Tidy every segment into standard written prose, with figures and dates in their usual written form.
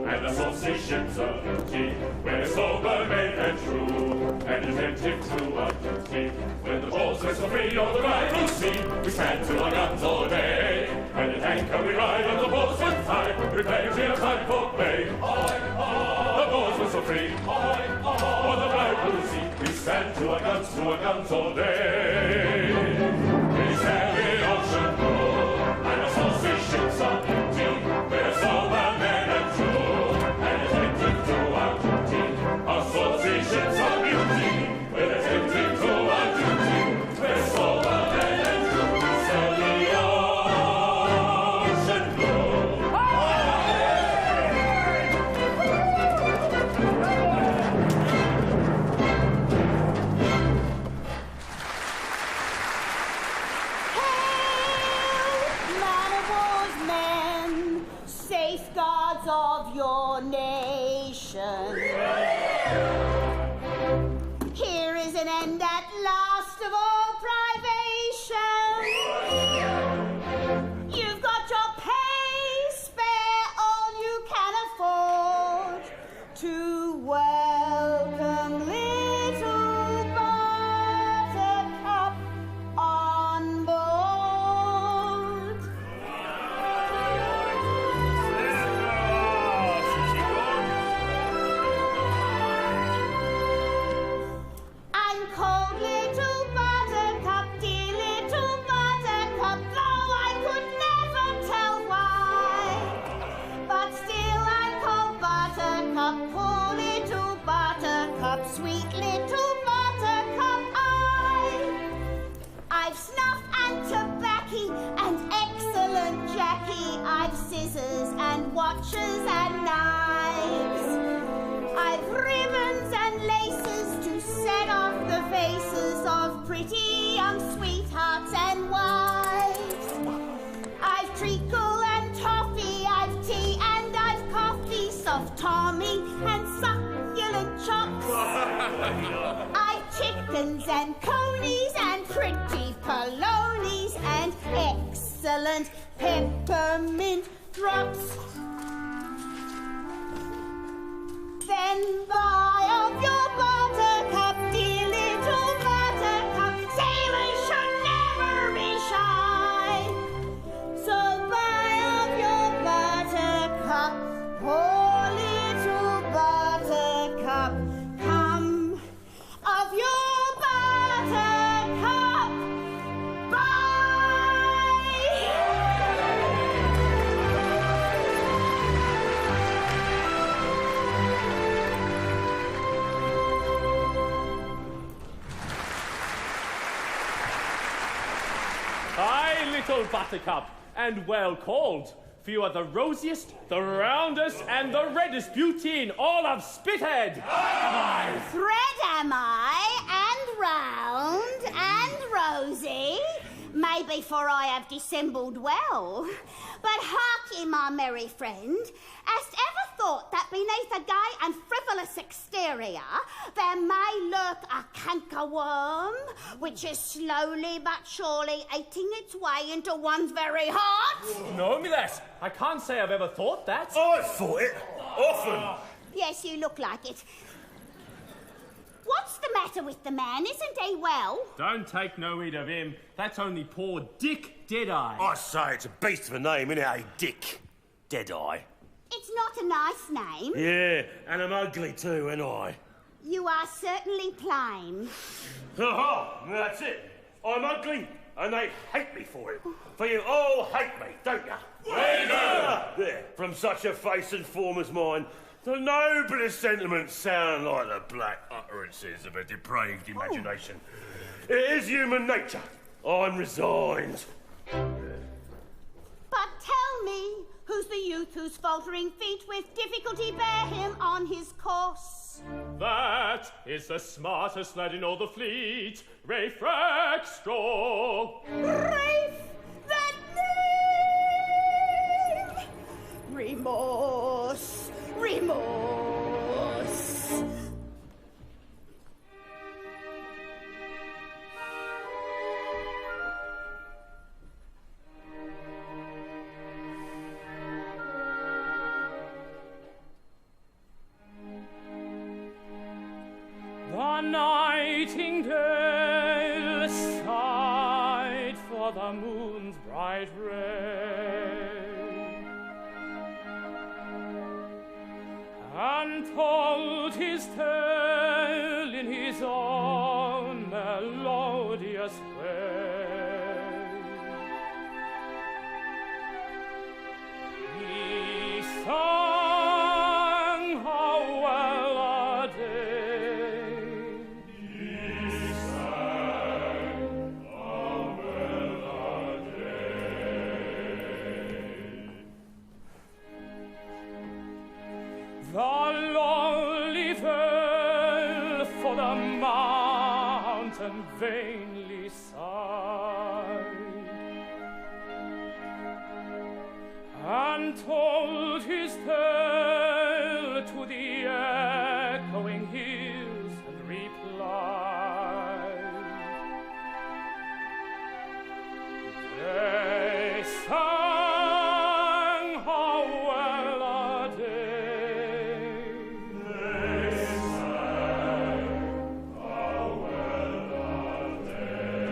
and the saucy ships of duty, we're sober men and true, and attentive to our duty. When the balls whistle free on the rival sea, we stand to our guns all day. When at anchor we ride on the balls with high, preparing to time for play. The balls whistle free, on the rival sea, we stand to our guns all day. We sail the ocean blue, and the saucy ships of duty, we're sober men and true, and attentive to our duty. Our saucy ships of beauty, we're attentive to our duty. We're sober men and true, we sail the ocean blue. Safeguards of your nation. Here is an end at last of all privation. You've got your pay, spare all you can afford to welcome little Buttercup on board. I'm cold little Buttercup, dear little Buttercup, though I could never tell why. But still I'm called Buttercup, poor little Buttercup, sweet little Buttercup. I've snuff and tobacco and excellent Jackie. I've scissors and watches and knives. I've ribbons and laces to set off the faces of pretty young sweethearts and wives. I've treacle and toffee, I've tea and I've coffee, soft Tommy and succulent chops. I've chickens and conies and pretty polonies and excellent peppermint drops. Then buy of your Buttercup, dear little Buttercup, sailors should never be shy. So buy of your Buttercup, poor little Buttercup, come of your Buttercup, Aye, little Buttercup, and well called, for you are the rosiest, the roundest, and the reddest beauty in all of Spithead. Red am I, and round, and rosy. Maybe for I have dissembled well. But hark ye, my merry friend, hast ever thought that beneath a gay and frivolous exterior there may lurk a cankerworm, which is slowly but surely eating its way into one's very heart? No, me lass, I can't say I've ever thought that. I've thought it, often. Yes, you look like it. What's the matter with the man? Isn't he well? Don't take no heed of him. That's only poor Dick Deadeye. I say it's a beast of a name, innit, eh, Dick? Deadeye. It's not a nice name. Yeah, and I'm ugly too, ain't I? You are certainly plain. Ha-ha, that's it. I'm ugly, and they hate me for it. For you all hate me, don't you? We do! There, from such a face and form as mine, the noblest sentiments sound like the black utterances of a depraved imagination. It is human nature. I'm resigned. But tell me, who's the youth whose faltering feet with difficulty bear him on his course? That is the smartest lad in all the fleet, Rafe Rackstraw. Rafe, that name! Remorse, remorse. The nightingale sighed for the moon's bright ray, and told his tale in his own melodious way. He sang how well a day. He sang how well a day. The lonely vale for the mountain vainly sighed, and told his tale to the echoing hills and replied. They sang how well a day. They sang how well a day.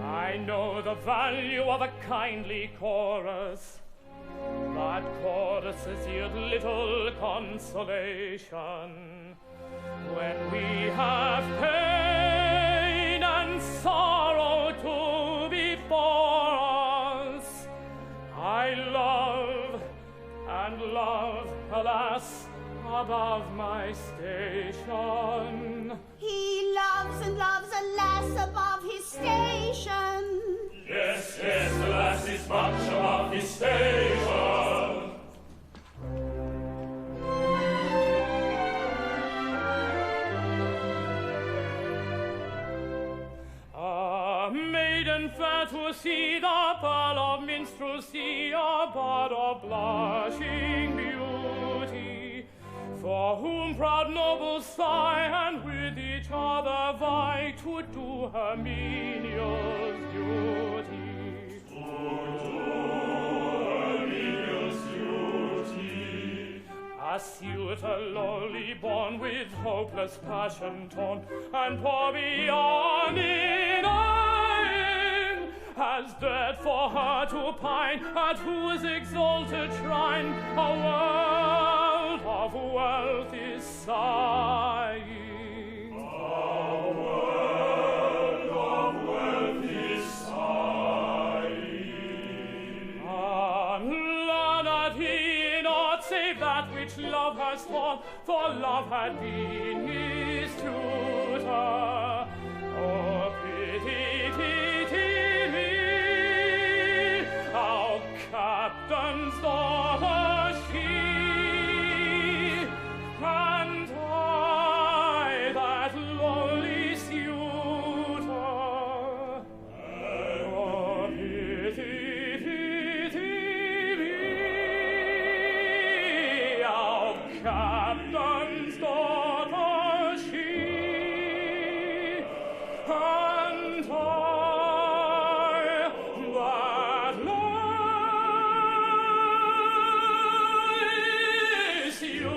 I know the value of a kindly chorus, but choruses yield little consolation when we have pain and sorrow to before us. I love and love, alas, above my station. He loves and loves, alas, above his station. Yes, yes, alas, is much above his station. A maiden fair to see, the pearl of minstrelsy, a bud of blushing beauty, for whom proud nobles sigh, and with each other vie to do her menial's duty. To do her menial's duty. A suitor lowly born, with hopeless passion torn, and poor beyond denying, has dared for her to pine, at whose exalted shrine a world of wealth is sighing. A world of wealth is sighing. Unlearned he not save that which love has taught, for love had been his tutor. Oh, pity, pity me, our captain's daughter she, and I, that lonely suitor. Oh, pity, pity me, our captain's daughter she, and I, that lonely suitor.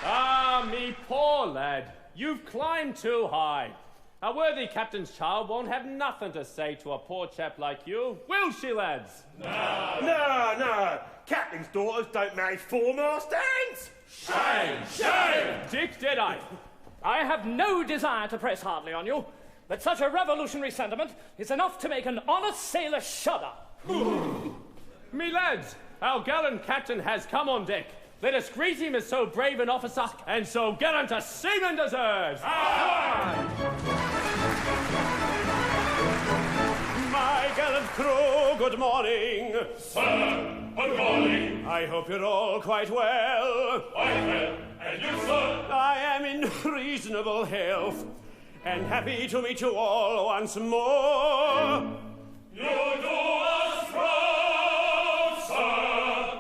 Ah, me poor lad, you've climbed too high. A worthy captain's child won't have nothing to say to a poor chap like you, will she, lads? No. Captain's daughters don't marry foremast hands. Shame! Shame! Dick Deadeye, I have no desire to press hardly on you, but such a revolutionary sentiment is enough to make an honest sailor shudder. Me lads, our gallant captain has come on deck. Let us greet him as so brave an officer and so gallant a seaman deserves. My gallant crew, good morning. Sir, good morning. I hope you're all quite well. Quite well. And you, sir? I am in reasonable health, and happy to meet you all once more. You do us proud, sir.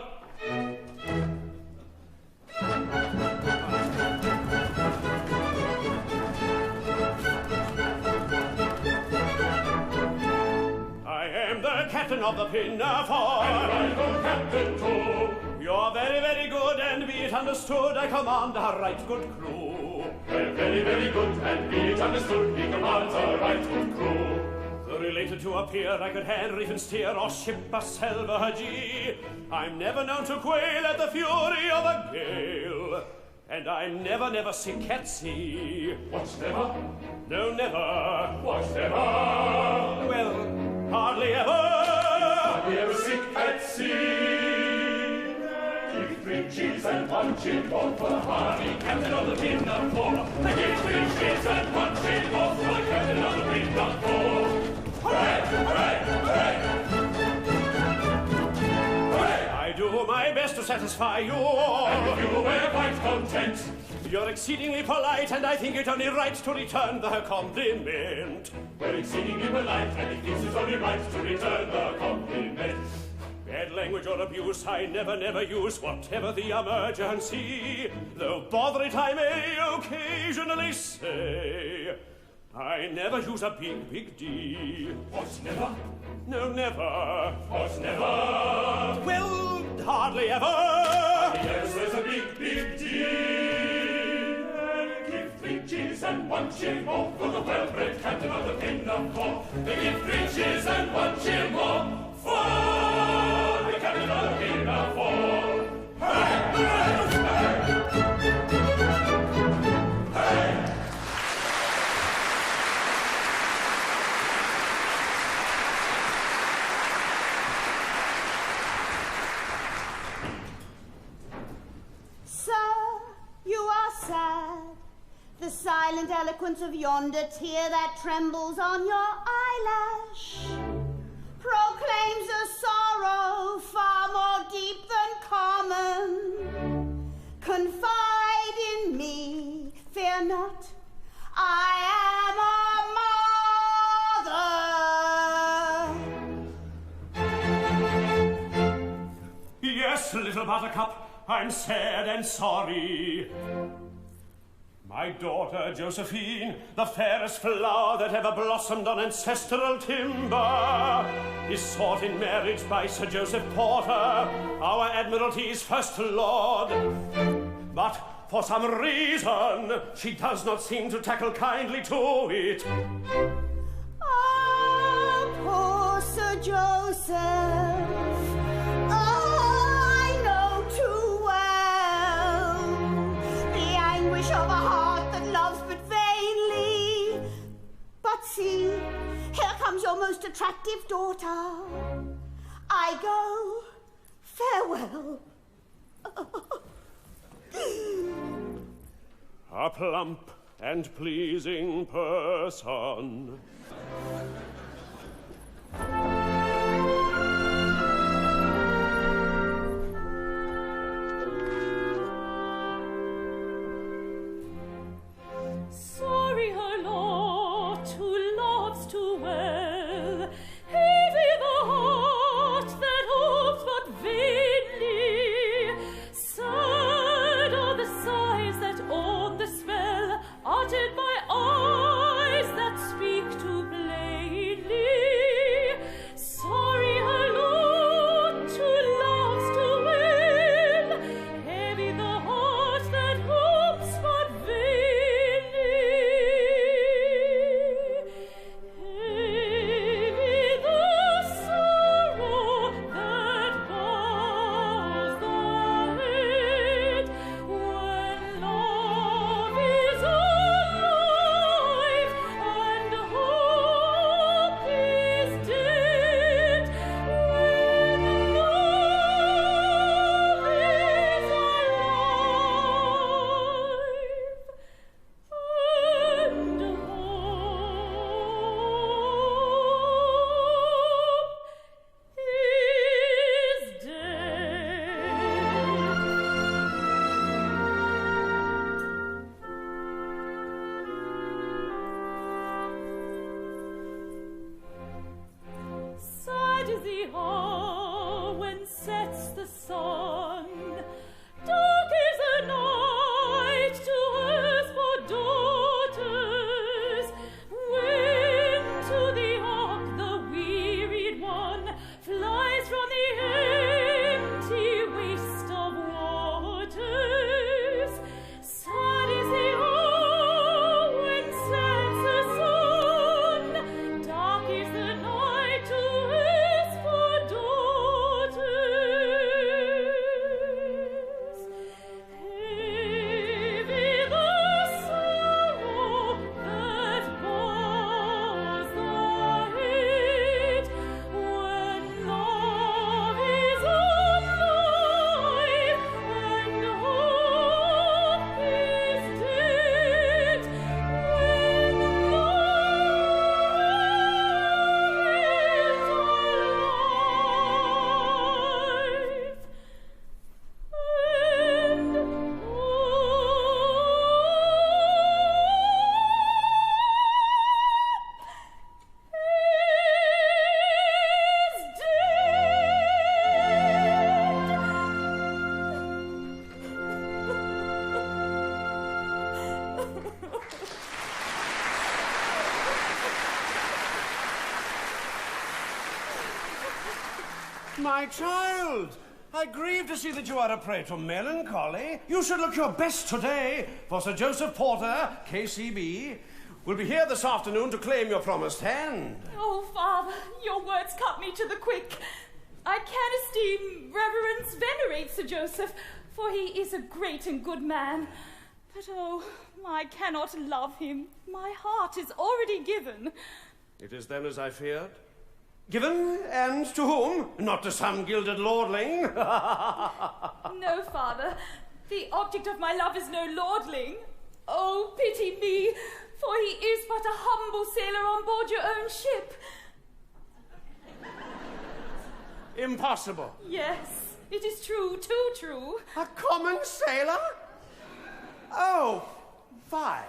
captain of the Pinafore. And I, O captain too. You're very, very good, and be it understood, I command a right good crew. We're very, very good, and be it understood, he commands a right good crew. Related to appear, I could hand, reef and steer, or ship a salvage. I'm never known to quail at the fury of a gale, and I'm never, never sick at sea. What's never? No, never. What's never? Well, hardly ever. Hardly ever sick at sea. Give 3 cheese and 1 chin off for the hardy captain of the Pinafore. Give 3 cheese and 1 chin off for the captain of the Pinafore. Hooray! Hooray! Hooray! Hooray! I do my best to satisfy you all. And if you were quite content, you're exceedingly polite, and I think it only right to return the compliment. we're exceedingly polite, and he thinks it's only right to return the compliment. Bad language or abuse I never, never use, whatever the emergency, though bother it I may occasionally say. I never use a big, big D. What's never? No, never. What's never? Well, hardly ever. Yes, there's a big, big D. And give 3 cheers and 1 cheer more for the well-bred captain of the Pinafore. They give 3 cheers and 1 cheer more for the captain of the Pinafore. Hooray! Hooray! Hooray! The silent eloquence of yonder tear that trembles on your eyelash proclaims a sorrow far more deep than common. Confide in me, fear not, I am a mother. Yes, little Buttercup, I'm sad and sorry. My daughter, Josephine, the fairest flower that ever blossomed on ancestral timber, is sought in marriage by Sir Joseph Porter, our Admiralty's first lord. But for some reason, she does not seem to tackle kindly to it. Oh, poor Sir Joseph. Of a heart that loves but vainly. But see, here comes your most attractive daughter. I go. Farewell. A plump and pleasing person. Sorry her lot, who loves too well, heavy the heart that hopes but vainly, sad are the sighs that own the spell, uttered by eyes that speak to my child! I grieve to see that you are a prey to melancholy. You should look your best today, for Sir Joseph Porter, KCB, will be here this afternoon to claim your promised hand. Oh, Father, your words cut me to the quick. I can esteem, reverence, venerate Sir Joseph, for he is a great and good man. But oh, I cannot love him. My heart is already given. It is then as I feared. Given, and to whom? Not to some gilded lordling. No, Father. The object of my love is no lordling. Oh, pity me, for he is but a humble sailor on board your own ship. Impossible. Yes, it is true, too true. A common sailor? Oh, fie.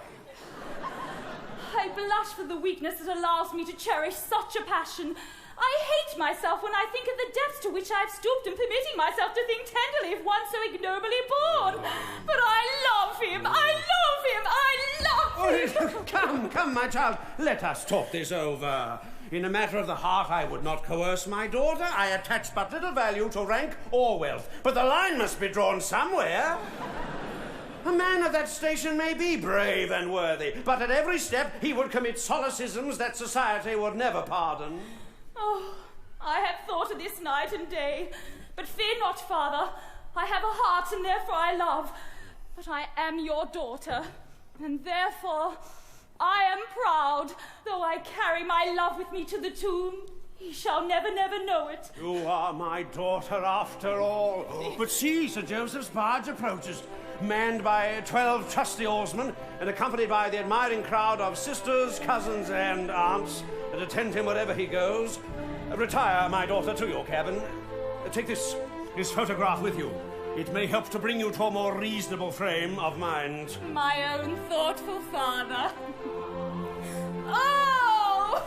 I blush for the weakness that allows me to cherish such a passion. I hate myself when I think of the depths to which I have stooped in permitting myself to think tenderly of one so ignobly born. But I love him, I love him, I love him! Oh, come, my child, let us talk this over. In a matter of the heart, I would not coerce my daughter. I attach but little value to rank or wealth. But the line must be drawn somewhere. A man of that station may be brave and worthy, but at every step he would commit solecisms that society would never pardon. Oh, I have thought of this night and day. But fear not, Father. I have a heart and therefore I love. But I am your daughter, and therefore I am proud. Though I carry my love with me to the tomb, he shall never, never know it. You are my daughter after all. But see, Sir Joseph's barge approaches, manned by 12 trusty oarsmen and accompanied by the admiring crowd of sisters, cousins, and aunts that attend him wherever he goes. Retire, my daughter, to your cabin. Take this photograph with you. It may help to bring you to a more reasonable frame of mind. My own thoughtful father. Oh!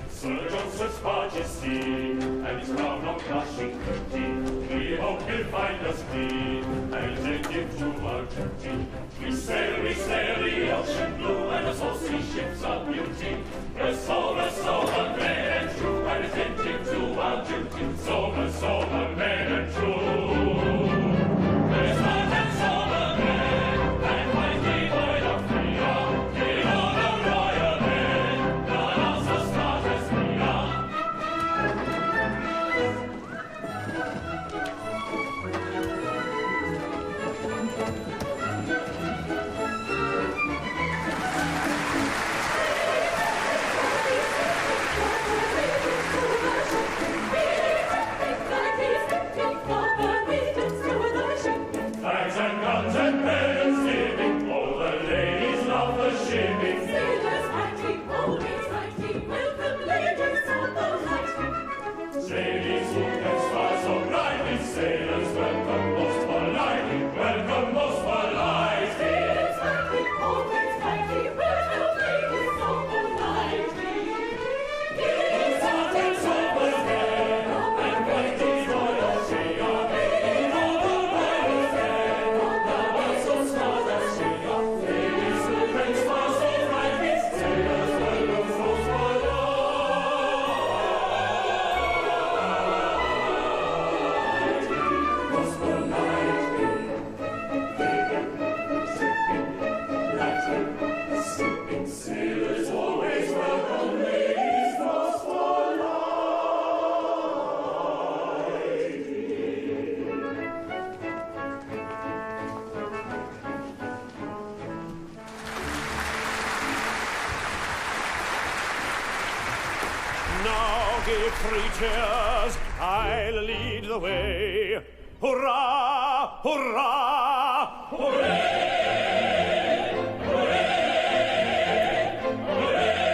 Sir Joseph's barge is seen, and his crown of blushing beauty. We hope he'll find us clean, and attentive to our duty. We sail the ocean blue, and the saucy ships of beauty. We're sober, men and true, and attentive to our duty. Sober, men and true. We're smart and sober men, and wisely void of fear. In all the royal men, none are so smart as we are. Flags and guns and bells giving, all the ladies love the shipping. Sailors fighting, always fighting, welcome ladies of the light. Ladies who can smile so brightly, sailors welcome most politely, welcome most politely. Sailors fighting, always fighting, welcome ladies of the light. It's hot and sober men, and fighting royalty are in all the royal men. None are so smart as she are. Ladies who can smile so brightly, sailors welcome most politely. Most politely. Sipping sailors always welcome ladies most politely. Now give 3 cheers, I'll lead the way. Hurrah, hurrah, hooray! Hooray! Hooray!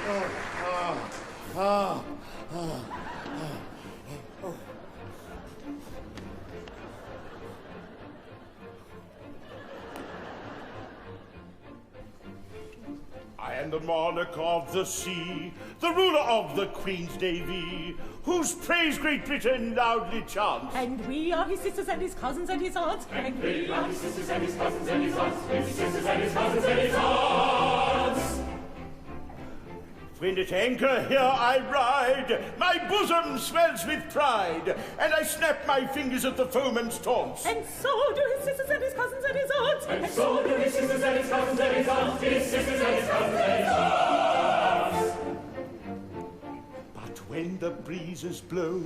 I am the monarch of the sea, the ruler of the Queen's Navy, whose praise Great Britain loudly chants. And we are his sisters and his cousins and his aunts. And we are his sisters and his cousins and his aunts. His sisters and his cousins and his aunts. When at anchor here I ride, my bosom swells with pride, and I snap my fingers at the foeman's taunts. And so do his sisters and his cousins and his aunts. And so do his sisters and his cousins and his aunts. His sisters and his cousins and his aunts. But when the breezes blow,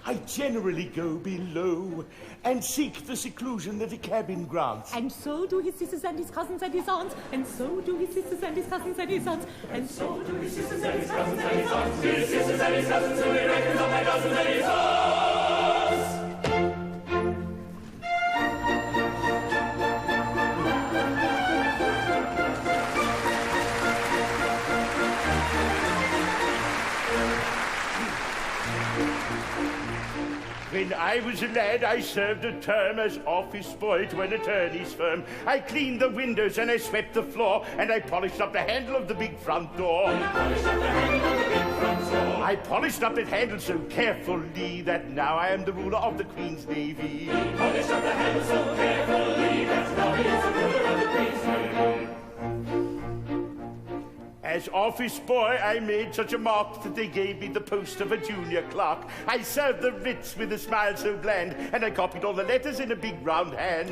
I generally go below and seek the seclusion that a cabin grants. And so do his sisters and his cousins and his aunts. And so do his sisters and his cousins and his aunts. And so do his sisters and his cousins and his aunts. His sisters and his cousins who he reckons up by dozens and his aunts. When I was a lad, I served a term as office boy to an attorney's firm. I cleaned the windows and I swept the floor, and I polished up the handle of the big front door. I polished up that handle so carefully that now I am the ruler of the Queen's Navy. Polished up the handle so carefully that now he is the ruler of the Queen's Navy. As office boy, I made such a mark that they gave me the post of a junior clerk. I served the writs with a smile so bland, and I copied all the letters in a big round hand.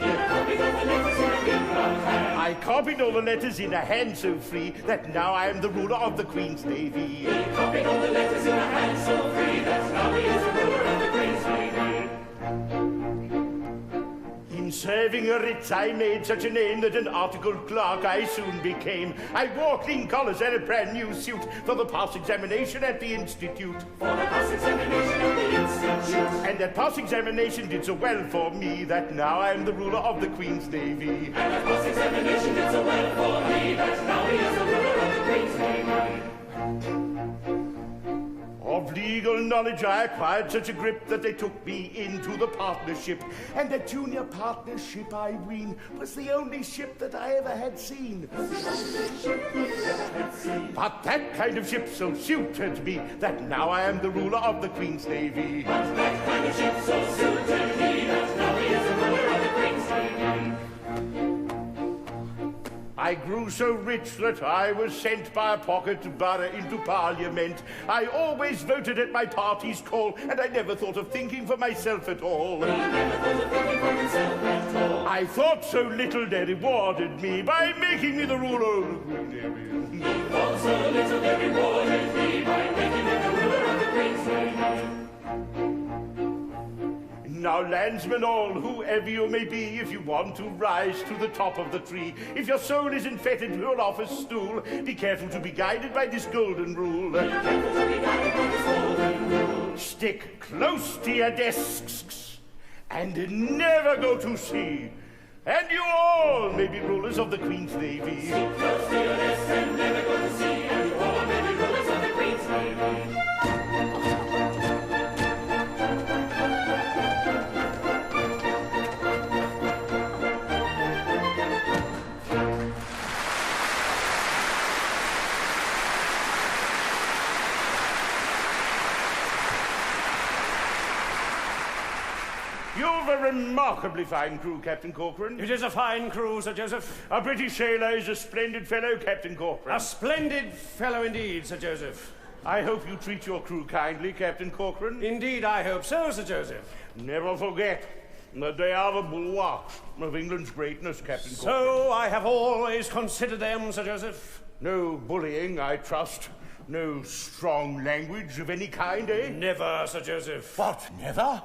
I copied all the letters in a hand so free that now I am the ruler of the Queen's Navy. He copied all the letters in a hand so free that now he is the ruler of the Queen's Navy. In serving a writ, I made such a name that an articled clerk I soon became. I wore clean collars and a brand new suit for the pass examination at the Institute. For the pass examination at the Institute. And that pass examination did so well for me that now I am the ruler of the Queen's Navy. And that pass examination did so well for me that now he is the ruler of the Queen's Navy. Of legal knowledge I acquired such a grip that they took me into the partnership. And that junior partnership, I ween, was the only ship that I ever had seen. But that kind of ship so suited me that now I am the ruler of the Queen's Navy. But that kind of ship so suited me that now he is the ruler of the Queen's Navy. I grew so rich that I was sent by a pocket borough into Parliament. I always voted at my party's call, and I never thought of thinking for myself at all. He never thought of thinking for himself at all. I thought so little they rewarded me by making me the ruler of the Queen's Navy. He thought so little they rewarded me by making him the ruler of the Queen's Navy. Now, landsmen all, whoever you may be, if you want to rise to the top of the tree, if your soul isn't fettered to an office stool, be careful to be guided by this golden rule. Be careful to be guided by this golden rule. Stick close to your desks and never go to sea. And you all may be rulers of the Queen's Navy. Stick close to your desks and never go to sea, and you all may be rulers of the Queen's Navy. You've a remarkably fine crew, Captain Corcoran. It is a fine crew, Sir Joseph. A British sailor is a splendid fellow, Captain Corcoran. A splendid fellow indeed, Sir Joseph. I hope you treat your crew kindly, Captain Corcoran. Indeed, I hope so, Sir Joseph. Never forget that they are the bulwarks of England's greatness, Captain Corcoran. So I have always considered them, Sir Joseph. No bullying, I trust. No strong language of any kind, eh? Never, Sir Joseph. What, never?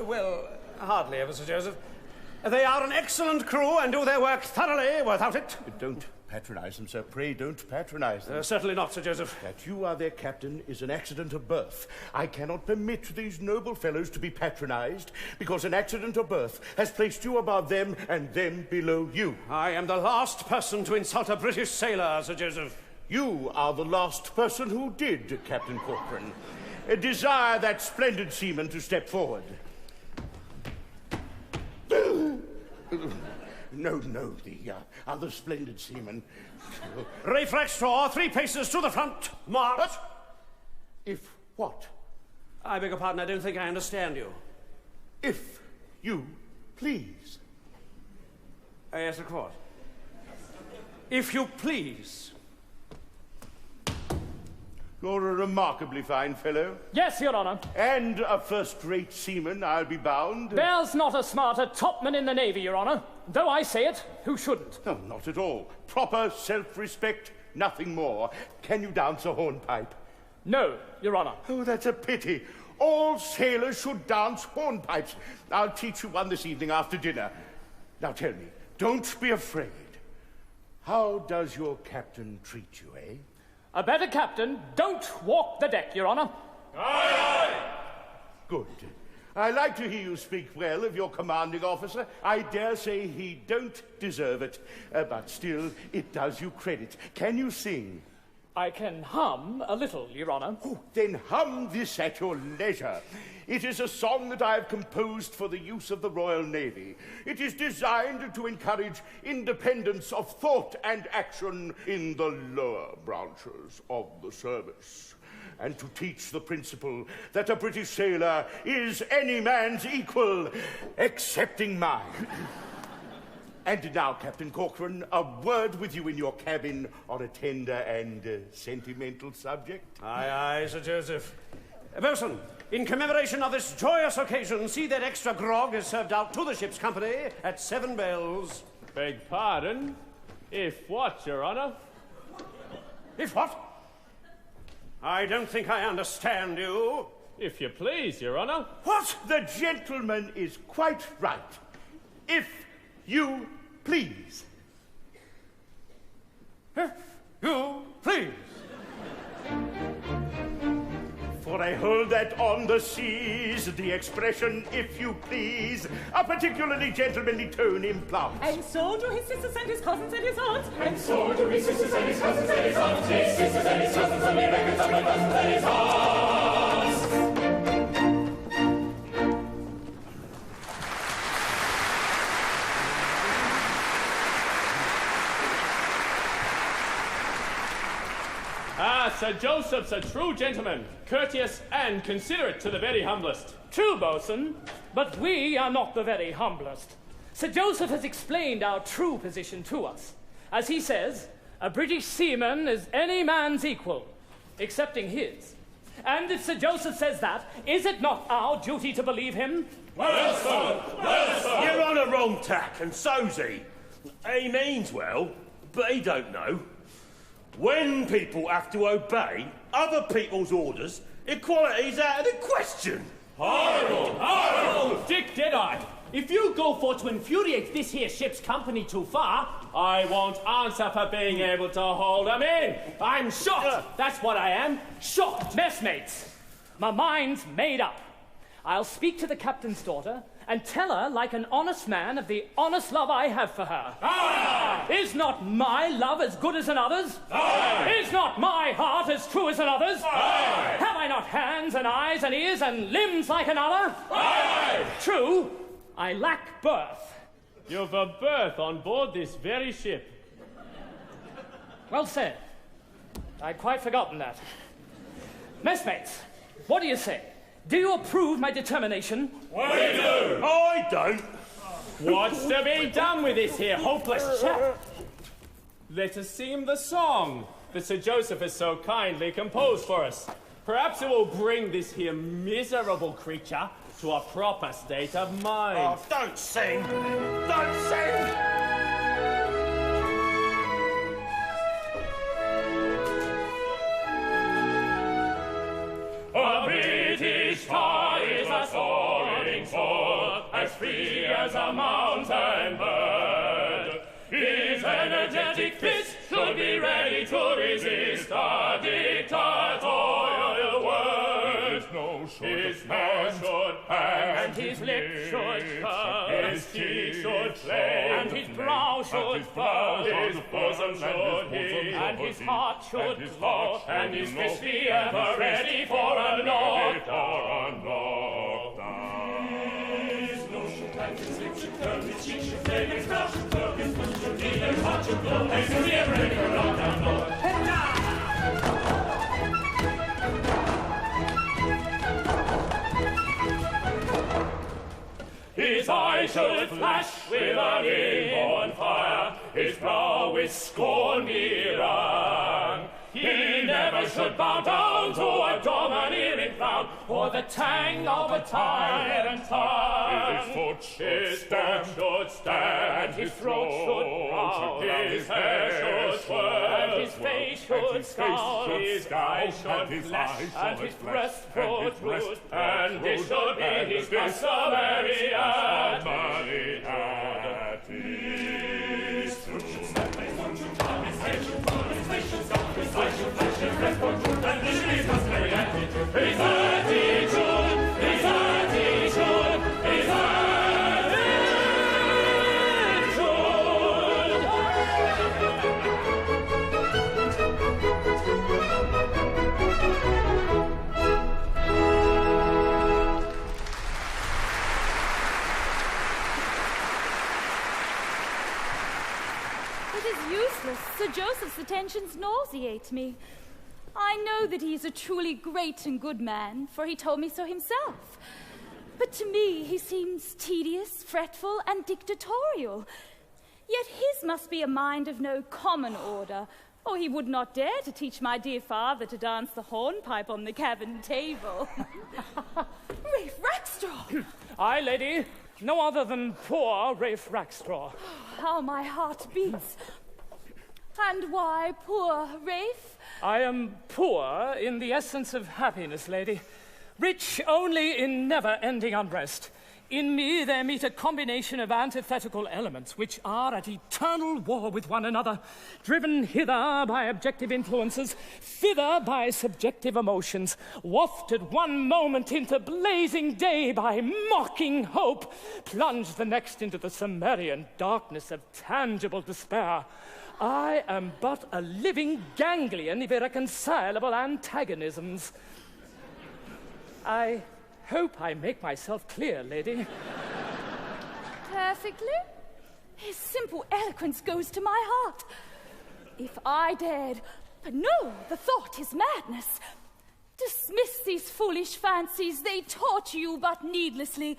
Well, hardly ever, Sir Joseph. They are an excellent crew and do their work thoroughly without it. Don't patronize them, sir. Pray don't patronize them. Certainly not, Sir Joseph. That you are their captain is an accident of birth. I cannot permit these noble fellows to be patronized because an accident of birth has placed you above them and them below you. I am the last person to insult a British sailor, Sir Joseph. You are the last person who did, Captain Corcoran. Desire that splendid seaman to step forward. No, the other splendid seaman. Rafe Rackstraw, 3 paces to the front. March. If what? I beg your pardon, I don't think I understand you. If you please. Yes, of course. If you please. You're a remarkably fine fellow. Yes, Your Honour. And a first-rate seaman, I'll be bound. There's not a smarter topman in the Navy, Your Honour. Though I say it, who shouldn't? No, not at all. Proper self-respect, nothing more. Can you dance a hornpipe? No, Your Honour. Oh, that's a pity. All sailors should dance hornpipes. I'll teach you one this evening after dinner. Now tell me, don't be afraid. How does your captain treat you, eh? A better captain don't walk the deck, Your Honour. Aye, Good. I like to hear you speak well of your commanding officer. I dare say he don't deserve it, but still, it does you credit. Can you sing? I can hum a little, Your Honour. Oh, then hum this at your leisure. It is a song that I have composed for the use of the Royal Navy. It is designed to encourage independence of thought and action in the lower branches of the service, and to teach the principle that a British sailor is any man's equal, excepting mine. And now, Captain Corcoran, a word with you in your cabin on a tender and sentimental subject. Aye, Sir Joseph. Bosun, in commemoration of this joyous occasion, see that extra grog is served out to the ship's company at 7 bells. Beg pardon? If what, Your Honour? If what? I don't think I understand you. If you please, Your Honour. What? The gentleman is quite right. If you please. If you please. For I hold that on the seas, the expression, if you please, a particularly gentlemanly tone implies. And so do his sisters and his cousins and his aunts. And so do his sisters and his cousins and his aunts. His sisters and his cousins and the records of my cousins and his aunts. Sir Joseph's a true gentleman, courteous and considerate to the very humblest. True, Bosun, but we are not the very humblest. Sir Joseph has explained our true position to us. As he says, a British seaman is any man's equal, excepting his. And if Sir Joseph says that, is it not our duty to believe him? Well, sir, well, sir. You're on a wrong tack, and so's he. He means well, but he don't know. When people have to obey other people's orders, equality's out of the question. Horrible! Horrible! Dick Deadeye, if you go for to infuriate this here ship's company too far, I won't answer for being able to hold 'em in. I'm shocked. That's what I am. Shocked. Messmates, my mind's made up. I'll speak to the captain's daughter and tell her, like an honest man, of the honest love I have for her. Aye! Is not my love as good as another's? Aye! Is not my heart as true as another's? Aye! Have I not hands and eyes and ears and limbs like another? Aye! True, I lack birth. You've a berth on board this very ship. Well said. I'd quite forgotten that. Messmates, what do you say? Do you approve my determination? We do! I don't. What's to be done with this here hopeless chap? Let us sing him the song that Sir Joseph has so kindly composed for us. Perhaps it will bring this here miserable creature to a proper state of mind. Oh, don't sing! Don't sing! A British tar is a soaring sword, as free as a mountain bird. His energetic fist should be ready to resist a dictatorial word. His hair should hang, and his lip should curl, his cheek should flame, and his brow should furl, his bosom should heave, and his heart should glow, and his fist be ever ready for a knockdown. His nose should bang, his lips should curl, his cheek should flame, his brow should furl, his foot should heave, his heart should glow, and his fist be ever ready for a knockdown. His eyes should flash with an inborn fire, his brow with scorn be wrung. He never should bow down to a domineering frown, or the tang of a tyrant tongue. His foot should stand, his throat should growl, his hair should swirl, and his face should scowl, his eyes should flash, and his breast should root, and this should be his customary attitude. His throat should stand, his tongue should growl, his hair should swirl, his face should scowl, his eyes should flash, his breast should root, and this should be his customary attitude. His attitude, his attitude, his Sir Joseph's attentions nauseate me. I know that he is a truly great and good man, for he told me so himself. But to me he seems tedious, fretful, and dictatorial. Yet his must be a mind of no common order, or he would not dare to teach my dear father to dance the hornpipe on the cabin table. Rafe Rackstraw! Aye, lady. No other than poor Rafe Rackstraw. How my heart beats. And why poor, Rafe? I am poor in the essence of happiness, lady. Rich only in never-ending unrest. In me there meet a combination of antithetical elements which are at eternal war with one another, driven hither by objective influences, thither by subjective emotions, wafted one moment into blazing day by mocking hope, plunged the next into the Cimmerian darkness of tangible despair. I am but a living ganglion of irreconcilable antagonisms. I hope I make myself clear, lady. Perfectly. His simple eloquence goes to my heart. If I dared, but no, the thought is madness. Dismiss these foolish fancies, they torture you but needlessly.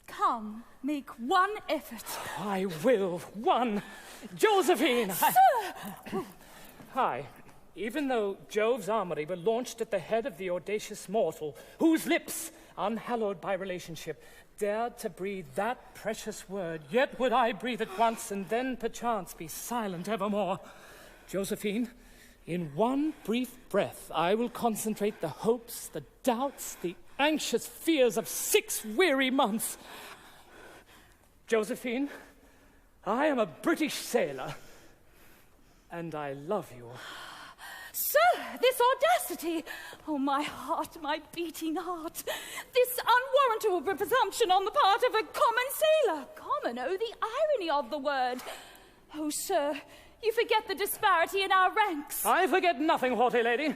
Come, make one effort. I will, one. Josephine! Sir! Hi. Even though Jove's armory were launched at the head of the audacious mortal, whose lips, unhallowed by relationship, dared to breathe that precious word, yet would I breathe it once and then perchance be silent evermore. Josephine, in one brief breath I will concentrate the hopes, the doubts, the anxious fears of 6 weary months. Josephine, I am a British sailor, and I love you. Sir, this audacity! Oh, my heart, my beating heart! This unwarrantable presumption on the part of a common sailor! Common, oh, the irony of the word! Oh, sir, you forget the disparity in our ranks. I forget nothing, haughty lady.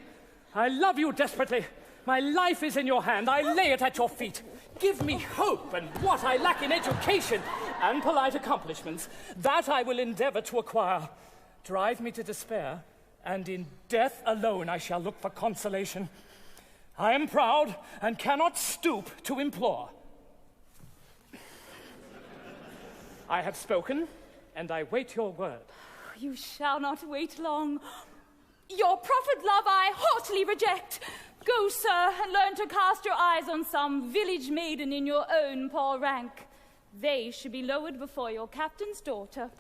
I love you desperately. My life is in your hand. I lay it at your feet. Give me hope and what I lack in education and polite accomplishments, that I will endeavor to acquire. Drive me to despair, and in death alone I shall look for consolation. I am proud and cannot stoop to implore. I have spoken, and I wait your word. You shall not wait long. Your proffered love I haughtily reject. Go, sir, and learn to cast your eyes on some village maiden in your own poor rank. They should be lowered before your captain's daughter.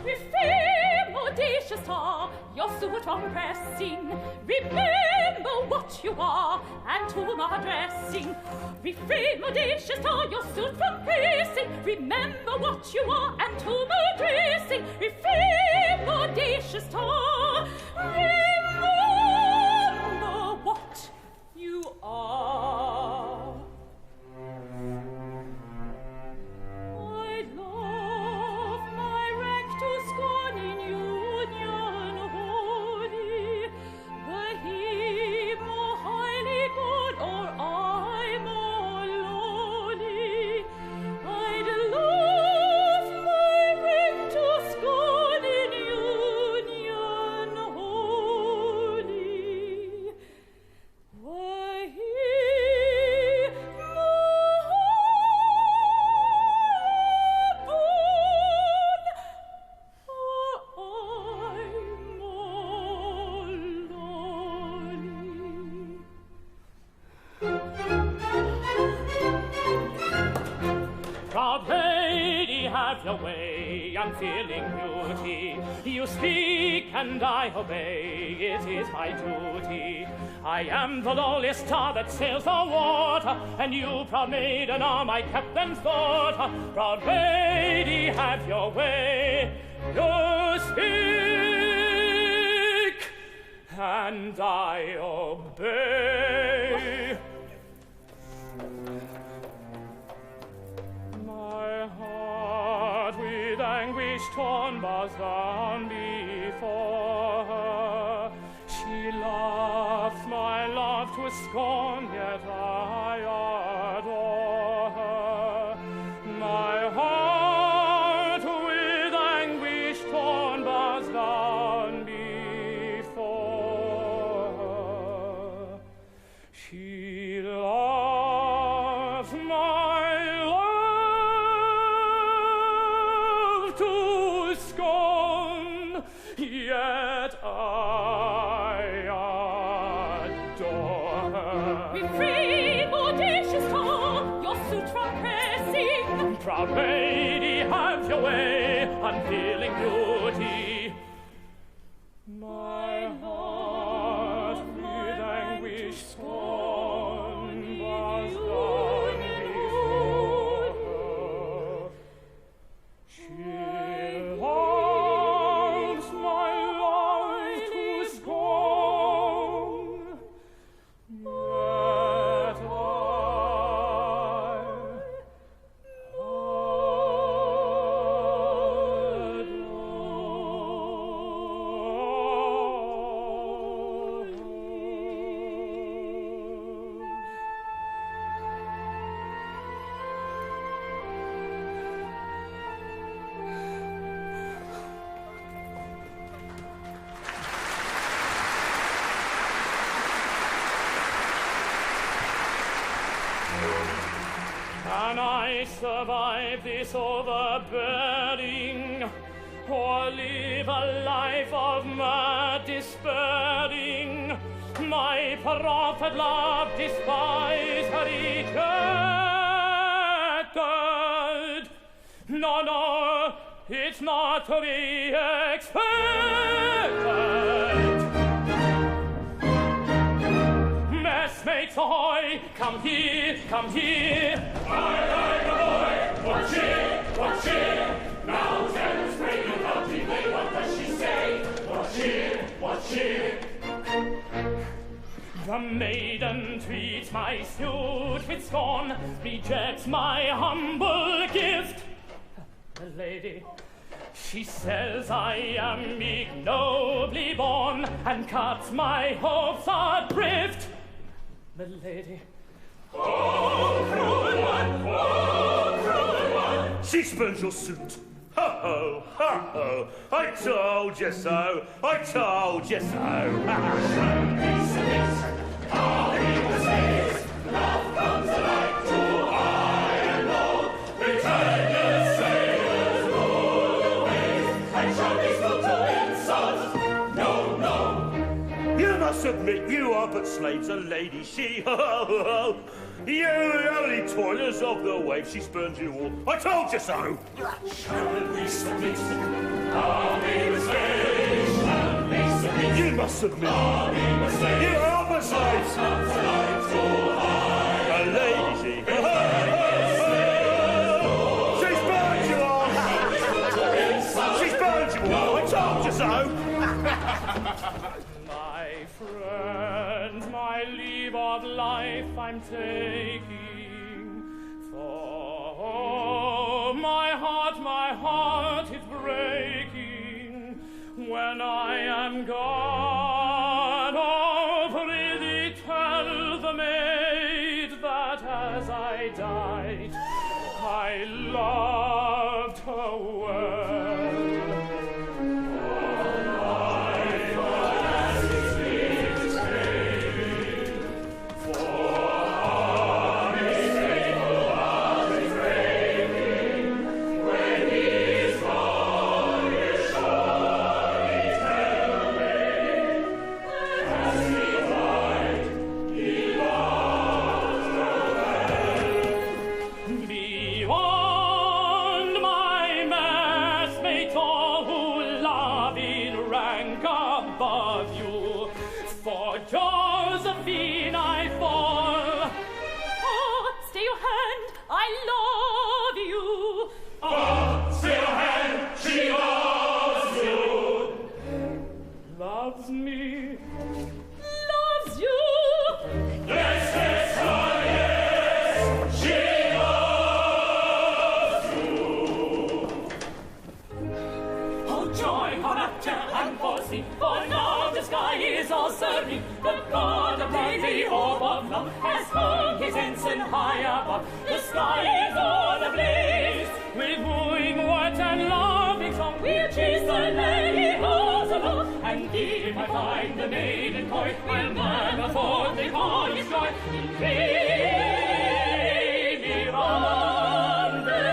Refrain, audacious star, your suit from pressing. Remember what you are, and whom are addressing. Refrain, audacious star, your suit from pressing. Remember what you are, and whom are addressing. Refrain, audacious star, remember what you am feeling beauty. You speak and I obey, it is my duty. I am the lowliest star that sails the water, and you, proud maiden, are my captain's daughter. Proud lady, have your way. You speak, and I obey. My heart with anguish torn bows down before her. She laughs my love to scorn, yet I adore her. My heart with anguish torn bows down before her. She loves my love to scorn, yet I adore her. Be free, audacious tongue, your suit from pressing. Proud lady, have your way, unfeeling beauty. My heart with anguish scorn was down before her. She loves my love to scorn, yet Can I survive this overbearing, or live a life of mad despairing? My prophet love despise her rejected. No, no, it's not to be expected. Messmates ahoy, come here, come here. Aye, ahoy, what cheer, what cheer. Now tell us, pray you, how do they, what does she say? What cheer, what cheer. The maiden treats my suit with scorn, rejects my humble gift. The lady, she says I am ignobly born, and cuts my hopes adrift. The lady, oh, cruel one, oh, cruel one. She spurns your suit. Ho, ho, ho, ho. I told you so. I told you so. All evil says, love comes alike to high and low. Return your sailors, rule the waves, and show this foot to insult. No, no. You must admit you are but slaves, a lady she. Ho, ho, ho. You only toilers of the waves, she spurns you all. I told you so. Shall we submit? Are we mistakes? Shall we submit? You must admit. Are we mistakes? You are but slaves. Comes alike to high. A lady she. Ho, ho, ho. She spurns you all. She spurns you all. I told you so. my friend, my leave of life I'm taking. For my heart is breaking. When I am gone, oh, prithee tell the maid that as I died, I loved her well. above you. For Josephine I fall. Oh, stay your hand, I love you. Oh, stay your hand, she loves you. Loves me. Loves you. Yes, yes, oh yes, she loves you. Oh, joy, how rapture and foresee, for now the sky is all serene. The God of day, the orb of love, has hung his ensign high above. The sky is all ablaze with wooing words and loving song. We'll chase the lady house along, and if I find the maiden coy, we'll murmur forth the chorus joy in baby wanderings.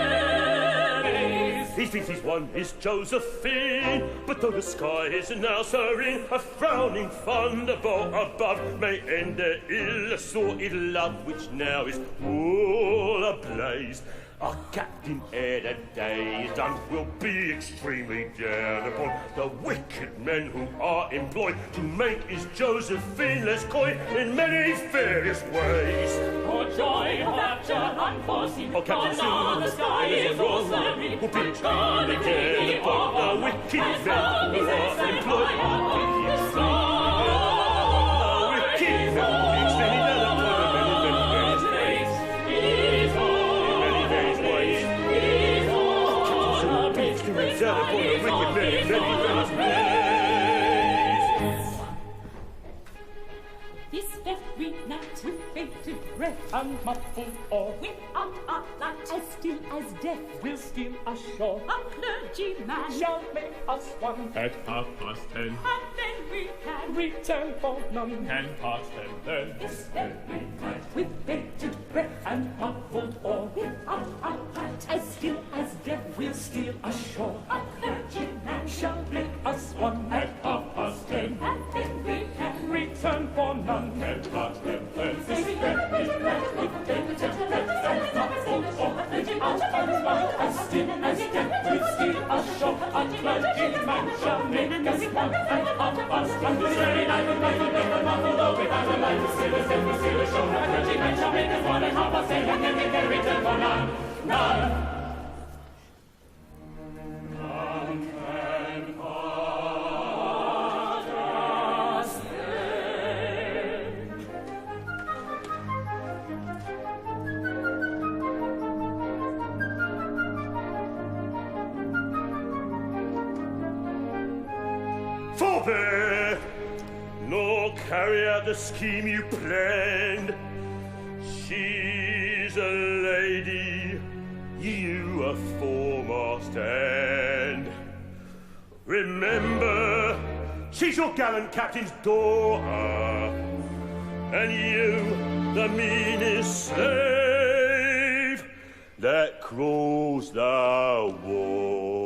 He thinks he's won his Josephine, but though the sky is now serene, a frowning thunderbolt above may end their ill-assorted love, which now is all ablaze. Our captain, ere the day is done, will be extremely down upon the wicked men who are employed to make his Josephine less coy in many various ways. For joy of rapture unforeseen, Our captain, for now the sky is all serene, will be extremely down upon the wicked men who are employed. The wicked men will be extremely down upon the This very night, with bated breath and muffled oar, without a light, as still as death, we'll steal ashore. a clergyman Shall make us one At 10:30, and then we can return for none. 10:10 then. this very night, with bated breath And muffled oar, without a light, as still as death, we'll steal ashore. a clergyman Shall make us one at 10:30. and then we can Return for none. 10:10 then. this very night, with bated breath and muffled oar, without a light, as still as death, We'll steal ashore. A clergyman shall make us one at 10:30. This very night we'll make a muffled oar without a light. We'll steal a step, we'll steal ashore. A clergyman shall make us one at 10:30. And then we can return for none. None. Forbear, nor carry out the scheme you planned. She's a lady, you a foremast hand. Remember, she's your gallant captain's daughter, and you the meanest slave that crawls the water.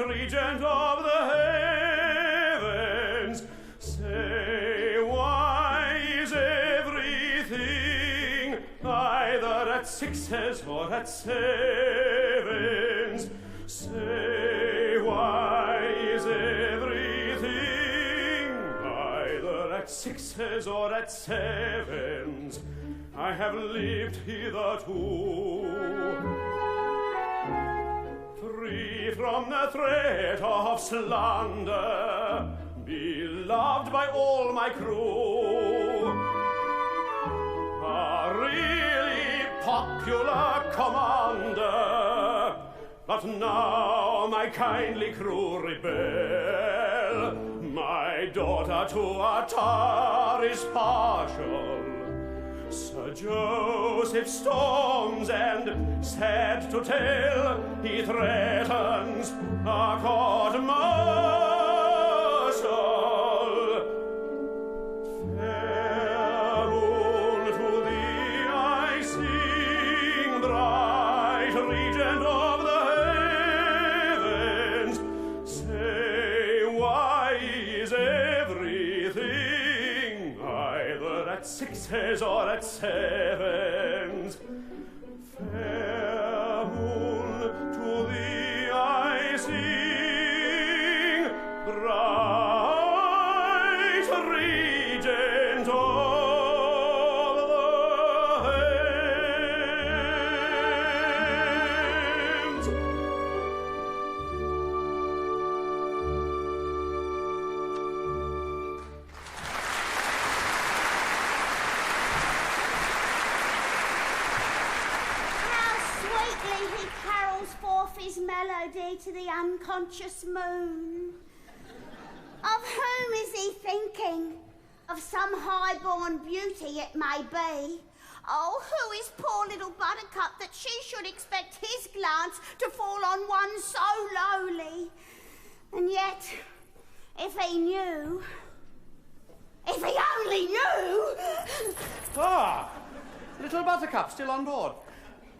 regent of the heavens, say why is everything either at sixes or at sevens? Say why is everything either at sixes or at sevens? I have lived hitherto free from the threat of slander, beloved by all my crew, a really popular commander. But now my kindly crew rebel, my daughter to a tar is partial. Sir Joseph storms, and sad to tell, he threatens a court-martial. Fair moon, to thee I sing, bright regent of the heavens. Say, why is everything either at sixes or at sevens? Fair moon, to thee I sing, bright regent of the heavens. He carols forth his melody to the unconscious moon. Of whom is he thinking? Of some high-born beauty it may be. Oh, who is poor little Buttercup that she should expect his glance to fall on one so lowly? And yet, if he knew, if he only knew... Ah, little Buttercup still on board.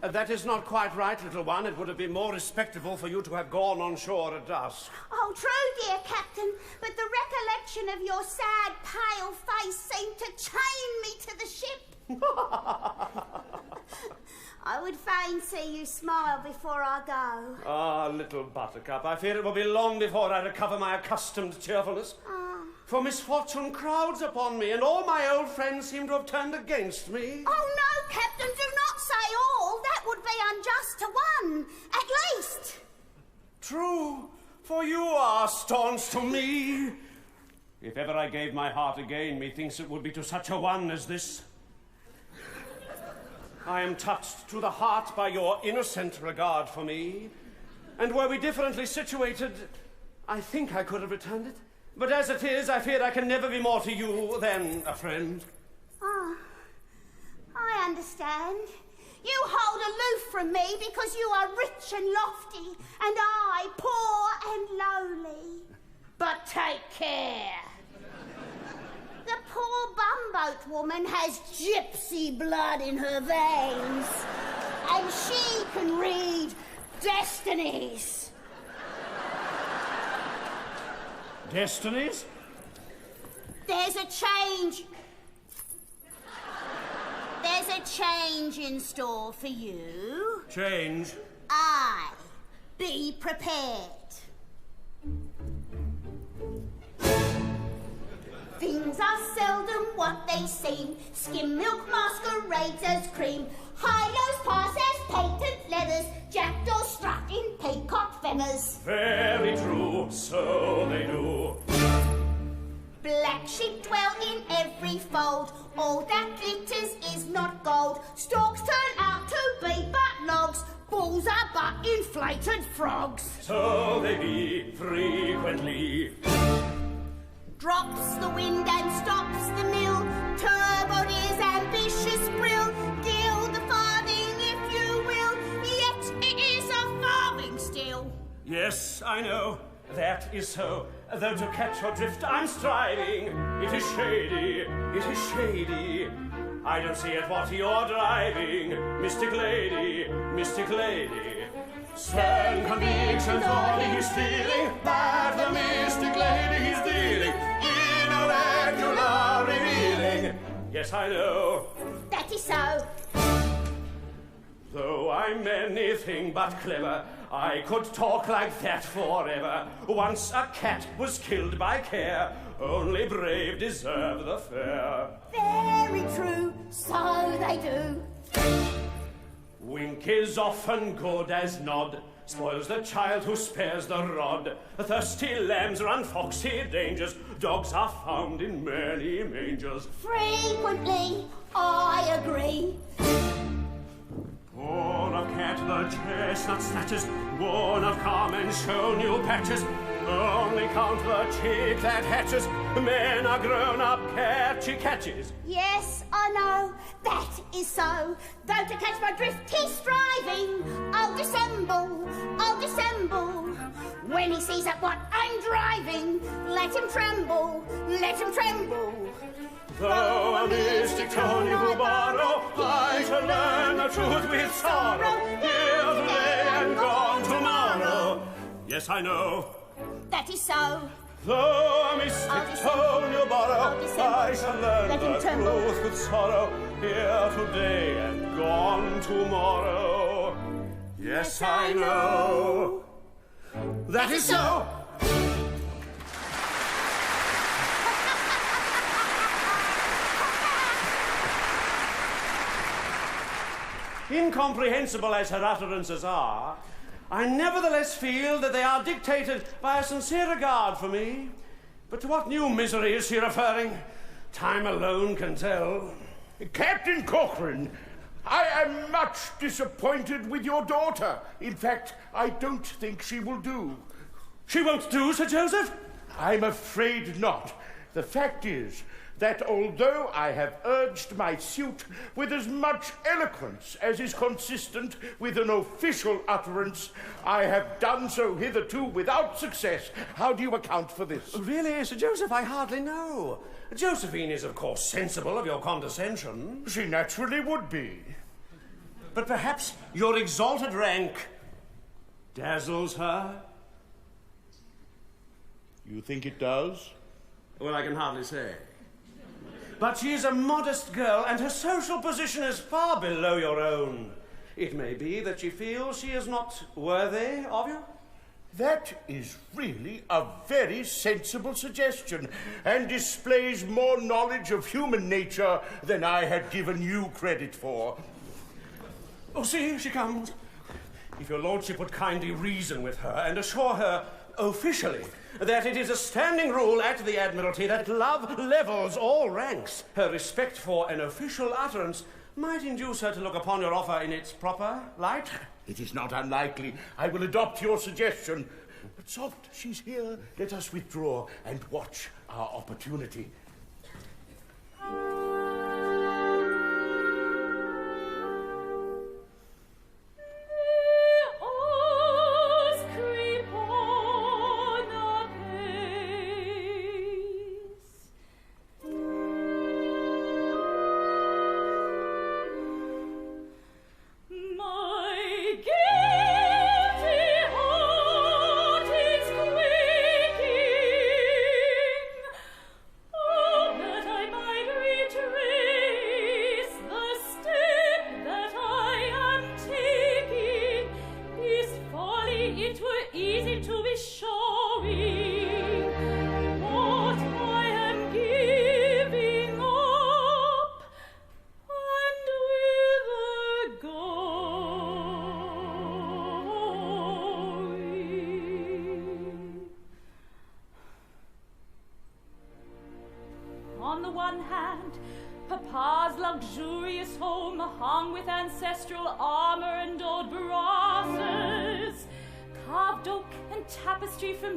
That is not quite right, little one. It would have been more respectable for you to have gone on shore at dusk. Oh, true, dear Captain, but the recollection of your sad, pale face seemed to chain me to the ship. I would fain see you smile before I go. Ah, little Buttercup, I fear it will be long before I recover my accustomed cheerfulness. For misfortune crowds upon me, and all my old friends seem to have turned against me. Oh, no, Captain, do not say all. That would be unjust to one, at least. True, for you are staunch to me. If ever I gave my heart again, methinks it would be to such a one as this. I am touched to the heart by your innocent regard for me, and were we differently situated, I think I could have returned it. But as it is, I fear I can never be more to you than a friend. Ah, I understand. You hold aloof from me because you are rich and lofty, and I poor and lowly. But take care. The poor bumboat woman has gypsy blood in her veins, and she can read destinies. Destinies? There's a change. There's a change in store for you. Change? Aye. Be prepared. Things are seldom what they seem. Skim milk masquerades as cream. High-lows pass as patent leathers. Jackdaw strut in peacock feathers. Very true, so they do. Black sheep dwell in every fold. All that glitters is not gold. Storks turn out to be but logs. Bulls are but inflated frogs. So they be frequently. Drops the wind and stops the mill. Turbot is ambitious brill. Gild the farthing if you will. Yet it is a farthing still. Yes, I know. That is so. Though to catch your drift I'm striving. It is shady, it is shady. I don't see at what you're driving. Mystic lady, mystic lady. Stern convictions all he's feeling, but the mystic lady he's dealing in a regular revealing. Yes, I know. That is so. Though I'm anything but clever, I could talk like that forever. Once a cat was killed by care, only brave deserve the fair. Very true, so they do. Wink is often good as nod, spoils the child who spares the rod. Thirsty lambs run foxy dangers, dogs are found in many mangers. Frequently, I agree. Born of cat the chestnut snatches, born of calm and show new patches. Only count the chick that hatches, men are grown up, cat she catches. Yes, I know, that is so. Though to catch my drift he's striving, I'll dissemble, I'll dissemble. When he sees at what I'm driving, let him tremble, let him tremble. Though a mystic tone you will borrow, I shall learn the truth with sorrow. Here today and gone tomorrow. Yes, I know. That is so. Though a mystic tone you borrow, I shall learn the truth with sorrow. Here today and gone tomorrow. Yes, I know. That is so. Incomprehensible as her utterances are, I nevertheless feel that they are dictated by a sincere regard for me. But to what new misery is she referring? Time alone can tell. Captain Corcoran, I am much disappointed with your daughter. In fact, I don't think she will do. She won't do, Sir Joseph? I'm afraid not. The fact is that although I have urged my suit with as much eloquence as is consistent with an official utterance, I have done so hitherto without success. How do you account for this? Really, Sir Joseph, I hardly know. Josephine is, of course, sensible of your condescension. She naturally would be. But perhaps your exalted rank dazzles her? You think it does? Well, I can hardly say. But she is a modest girl, and her social position is far below your own. It may be that she feels she is not worthy of you. That is really a very sensible suggestion, and displays more knowledge of human nature than I had given you credit for. Oh, see, she comes. If your lordship would kindly reason with her and assure her officially that it is a standing rule at the Admiralty that love levels all ranks. Her respect for an official utterance might induce her to look upon your offer in its proper light. It is not unlikely. I will adopt your suggestion. But soft, she's here. Let us withdraw and watch our opportunity.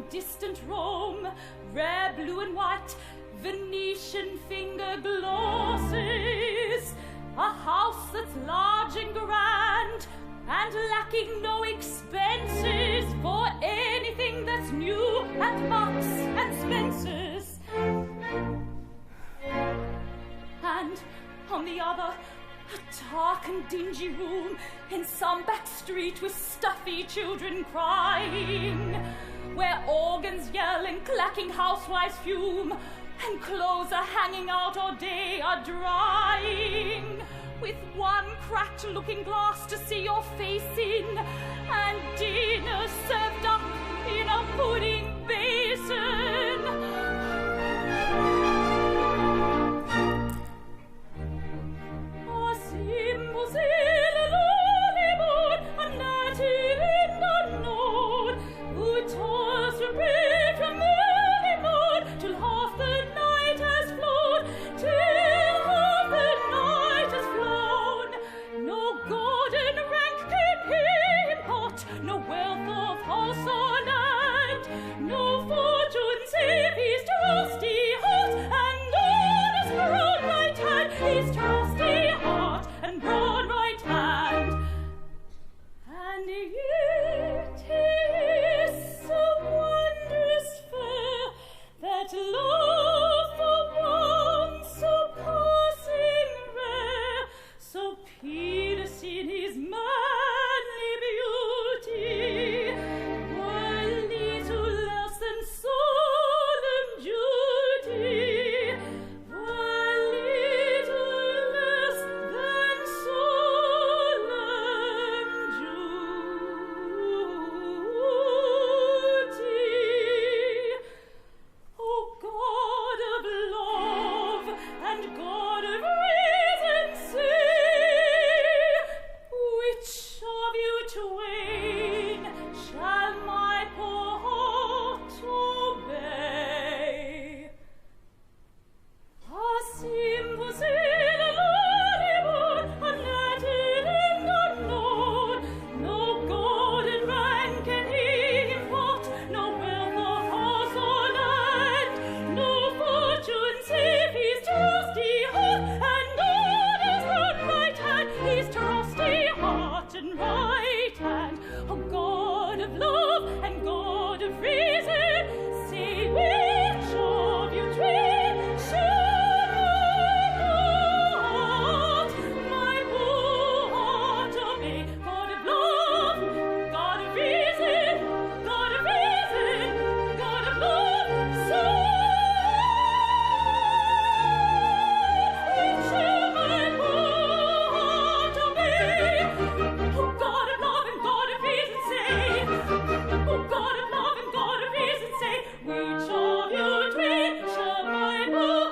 Distant Rome, rare blue and white, Venetian finger glosses, a house that's large and grand, and lacking no expenses for anything that's new at Marks and Spencer's. And on the other, a dark some dingy room, in some back street with stuffy children crying, where organs yell and clacking housewives fume, and clothes are hanging out all day are drying, with one cracked looking glass to see your face in, and dinner served up in a pudding basin. A simple sailor lullaby, a native and unknown, who toils from break from early morn till half the night has flown, till half the night has flown. No golden rank can he impart, no wealth of house or land, no fortune save his trusty heart, and on his broad right hand, his trusty heart and broad right hand. And yet it is so wondrous fair, that love for one so passing rare, so peerless in his manly beauty, were little else than solemn duty, were little less than solemn duty. O God of love and God of reason, say, which of you twain shall my poor heart obey? A simple sailor lullaby, a native and unknown, no golden rank can he impart, no wealth of house or land, no fortune save his trusty heart, and on his right hand, his trusty heart and right hand. O God of love and God of reason, say which of you twain shall my poor heart obey? God of love, God of reason, God of reason, God of love, say which shall my poor heart obey? O God of love and God of reason, say, O God of love and God of reason, say, which of you twain shall my poor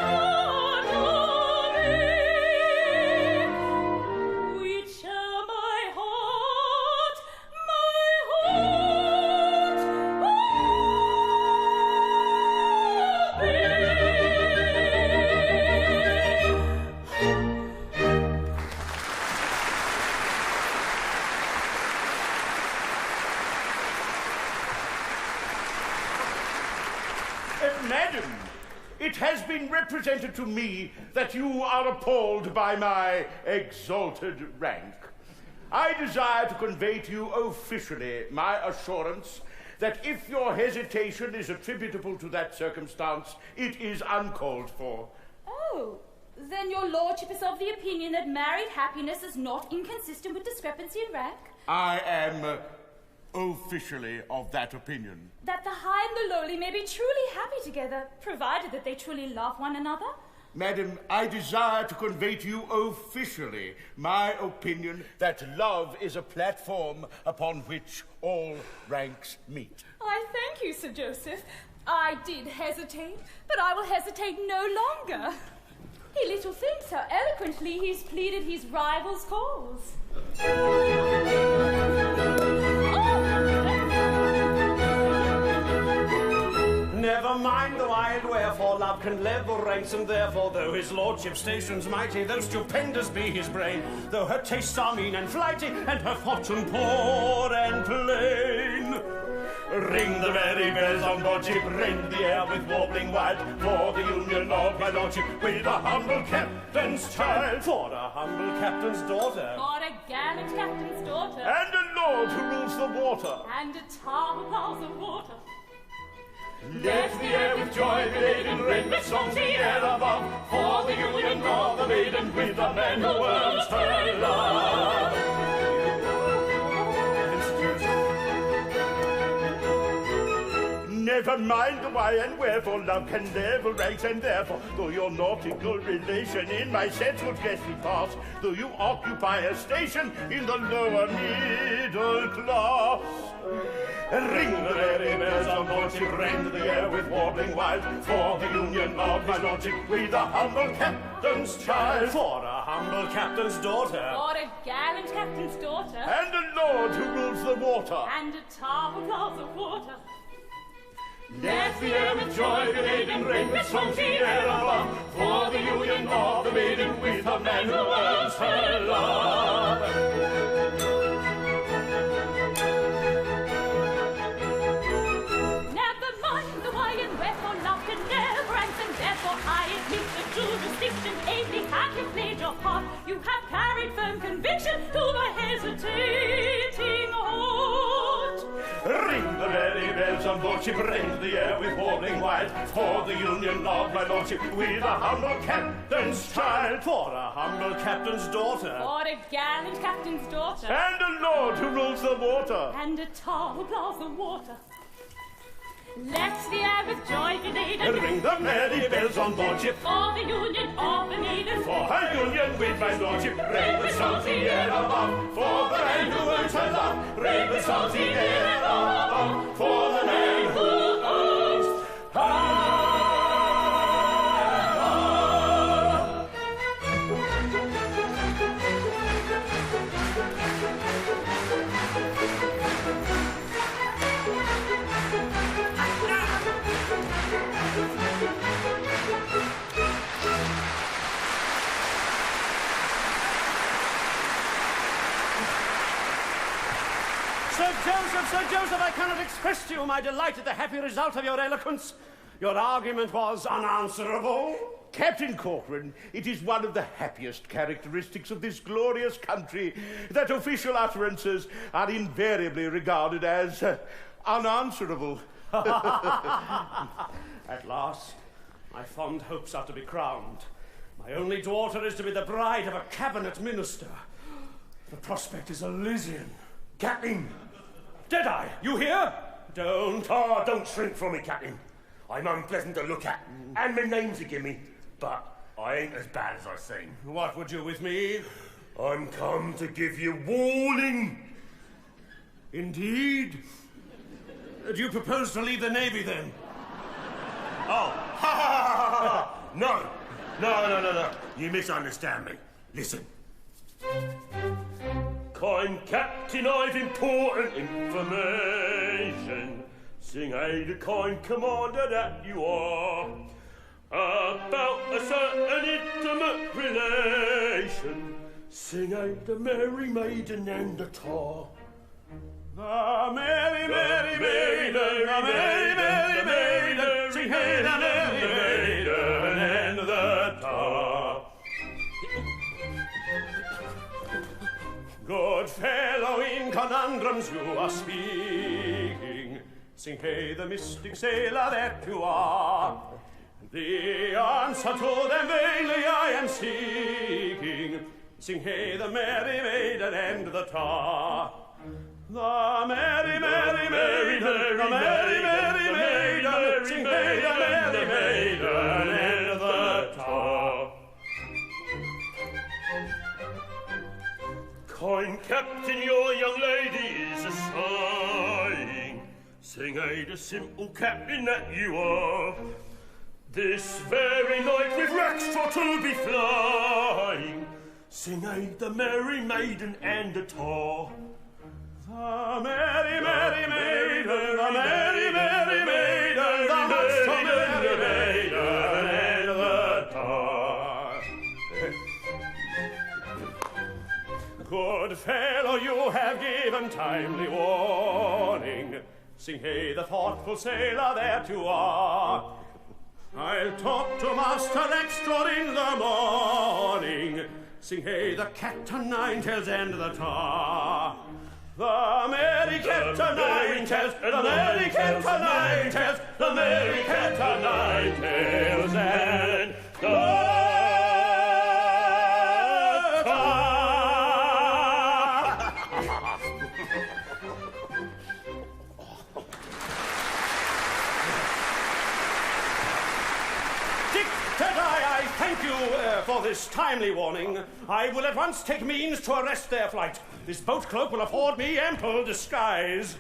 heart obey? Which shall my heart Madam, it has been represented to me that you are appalled by my exalted rank. I desire to convey to you officially my assurance that if your hesitation is attributable to that circumstance, it is uncalled for. Oh, then your lordship is of the opinion that married happiness is not inconsistent with discrepancy in rank? I am officially of that opinion. That the high and the lowly may be truly happy together, provided that they truly love one another? Madam, I desire to convey to you officially my opinion that love is a platform upon which all ranks meet. I thank you, Sir Joseph. I did hesitate, but I will hesitate no longer. He little thinks how eloquently he's pleaded his rival's cause. Never mind the wild wherefore love can level ranks, and therefore, though his lordship's station's mighty, though stupendous be his brain, though her tastes are mean and flighty, and her fortune poor and plain, ring the merry bells on board ship, rend the air with warbling wild, for the union of my lordship with a humble captain's child, for a humble captain's daughter, For a gallant captain's daughter, And a lord who rules the water. and a tower ploughs the water. Let the air with joy be laden, ring with songs the air above, for the union of the maiden with the man who earns her love. Never mind the why and wherefore, love can never rank, and therefore, though your nautical relation in my sense would scarcely pass, though you occupy a station in the lower middle class. Ring the merry bells on board ship, rend the air with warbling wild, for the union of my lordship with a humble captain's child. For a humble captain's daughter. For a gallant captain's daughter. And a lord who rules the water. And a tower glass of water. Let the air with joy be laden, ring with songs the air above, for the union of the maiden with the man who earns her love. Never mind the why and wherefore, love can never rank, and therefore I admit the jurisdiction. Ably have you played your part, you have carried firm conviction to my hesitating heart. Ring the merry bells on board ship, rend the air with warbling wild, for the union of my lordship with a humble captain's child. For a humble captain's daughter. For a gallant captain's daughter. And a lord who rules the water. And a tower glass of water. Let the air with joy be laden, ring the merry bells on board ship, for the union of the maiden, for her union with my lordship. Ring the songs the air above, for the man who earns her love. Ring the songs the air above, for the man who earns her love. Sir Joseph, I cannot express to you my delight at the happy result of your eloquence. Your argument was unanswerable. Captain Corcoran, it is one of the happiest characteristics of this glorious country that official utterances are invariably regarded as unanswerable. At last, my fond hopes are to be crowned. My only daughter is to be the bride of a cabinet minister. The prospect is Elysian. Captain! Deadeye, you here? Don't shrink from me, Captain. I'm unpleasant to look at, and my name's a gimme, but I ain't as bad as I seem. What would you with me? I'm come to give you warning. Indeed? Do you propose to leave the Navy, then? Oh, No. You misunderstand me. Listen. Kind Captain, I've important information. Sing hey the kind commander that you are, about a certain intimate relation. Sing hey the merry maiden and the tar. The merry, merry maiden, the merry, merry maiden, sing hey the merry maiden and the tar. Good fellow, in conundrums you are speaking. Sing hey the mystic sailor that you are. The answer to them vainly I am seeking. Sing hey the merry maiden and the tar. The merry, merry maiden, the merry, merry maiden, sing hey the merry maiden and the tar. Kind Captain, your young lady is a sighing. Sing hey the simple captain that you are. This very night with Rackstraw to be flying. Sing hey the merry maiden and the tar. The merry, merry maiden, the merry, merry maiden, the merry, merry maiden and the tar. Good fellow, you have given timely warning. Sing hey the thoughtful sailor that you are. I'll talk to Master Rackstraw in the morning. Sing hey the cat o' nine tails and the tar. The merry cat o' nine tails the merry cat o' nine tails, the merry cat o' nine tails, and I thank you for this timely warning. I will at once take means to arrest their flight. This boat cloak will afford me ample disguise.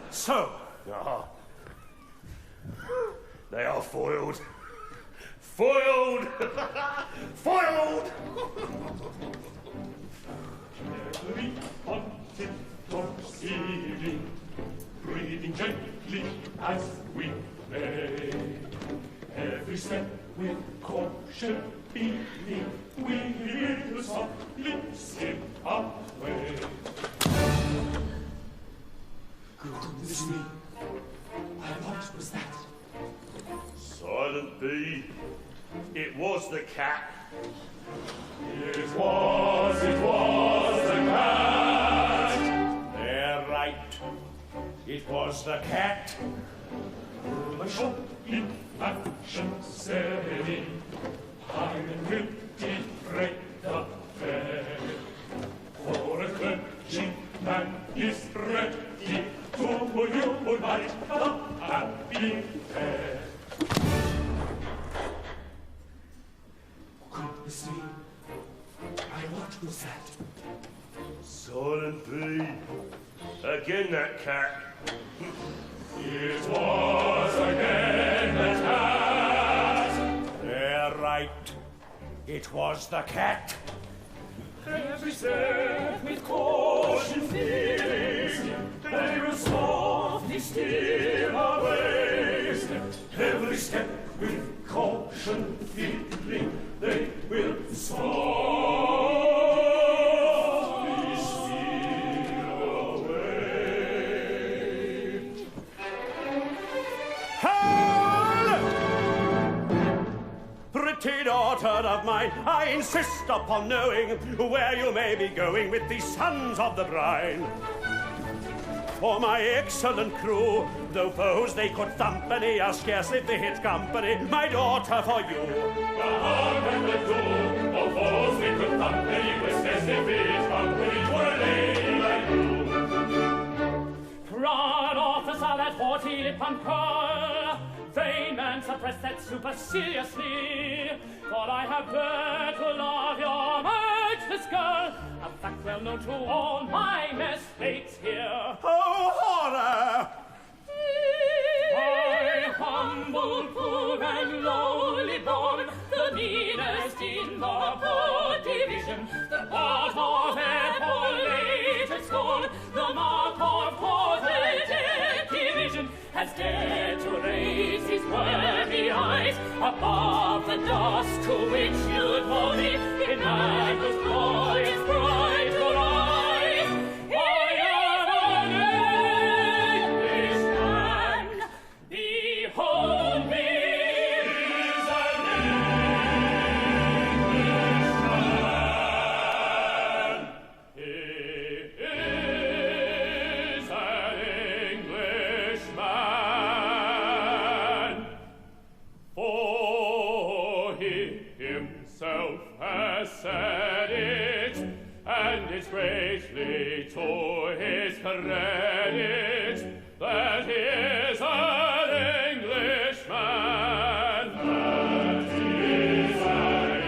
So. They are foiled. Foiled! Foiled! Every hunting from stealing, breathing gently as we may. Every step with caution feeling, we will softly skip our way. Goodness me, what was that? Silent bee, it was the cat. It was the cat. They're right. It was the cat. My shop in action setting, high and will defray the fair. For a clergyman is ready to unite the happy pair. Goodness me, what was that? Silent bee, again that cat. It was again the cat. They're right. It was the cat. Every step with caution feeling, they will softly steal our ways. Every step with caution feeling, they will softly steal away. Pretty daughter of mine, I insist upon knowing where you may be going with these sons of the brine. For my excellent crew, though foes they could thump any, are scarcely fit company, my daughter for you. The heart and the door, of foes they could thump any, was scarcely fit company for a lady like you. Proud officer, that haughty lip uncurl, vain man, suppress that superciliously, for I have dared to love your merchless girl, a fact well known to all my messmates here. Oh, horror! I, humble, poor, and lowly born, the meanest in the broad division, the part of epauleted scorn, the mark of courted division, has dared to raise his worthy eyes above the dust to which you'd hold me in madness, glorious, bright your eyes. I am an Englishman, behold me. Is an Englishman. He is an Englishman. For he himself has said it, and it's greatly to his credit that he is an Englishman. That he is an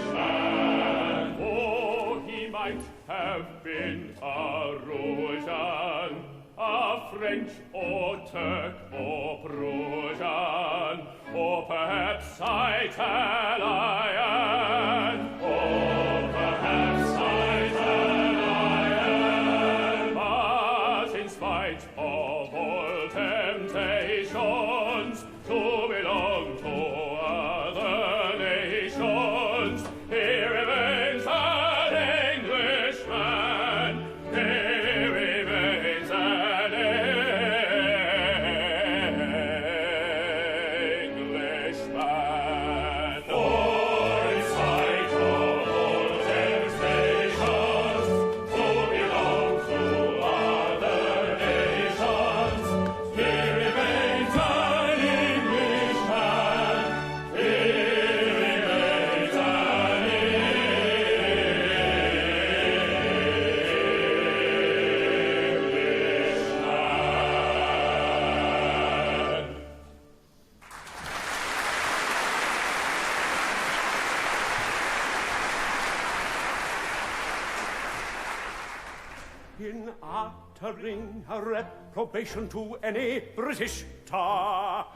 Englishman. For he might have been a Rougean, a French or Turk or Prussian, or perhaps Italian, or perhaps Italian. But in spite of all temptations to belong to other nations, he remains an Englishman. He remains an Englishman. For in uttering a reprobation to any British tar.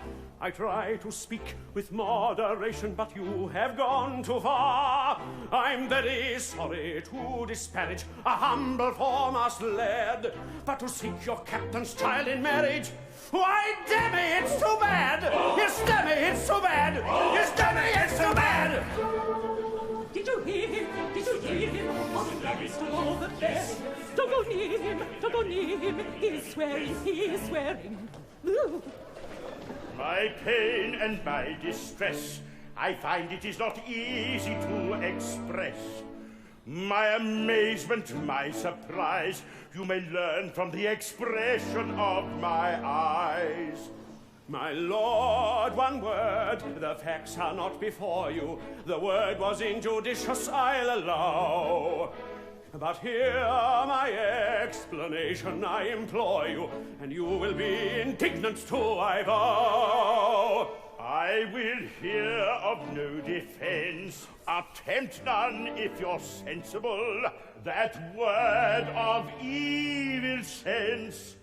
I try to speak with moderation, but you have gone too far. I'm very sorry to disparage a humble foremast lad, but to seek your captain's child in marriage, why, damme, it's too bad! Yes, damme, it's too bad! Yes, damme, it's too bad! Did you hear him? Did you hear him? On the last of all the best. Don't go near him, don't go near him. He's swearing, he's swearing. Ooh. My pain and my distress, I find it is not easy to express. My amazement, my surprise, you may learn from the expression of my eyes. My lord, one word, the facts are not before you. The word was injudicious, I'll allow. But hear my explanation, I implore you, and you will be indignant too, I vow. I will hear of no defense. Attempt none if you're sensible. That word of evil sense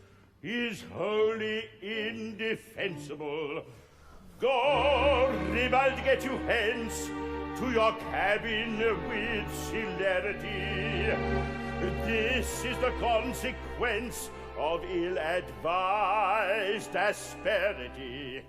is wholly indefensible. Go, ribald, get you hence to your cabin with celerity. This is the consequence of ill-advised asperity.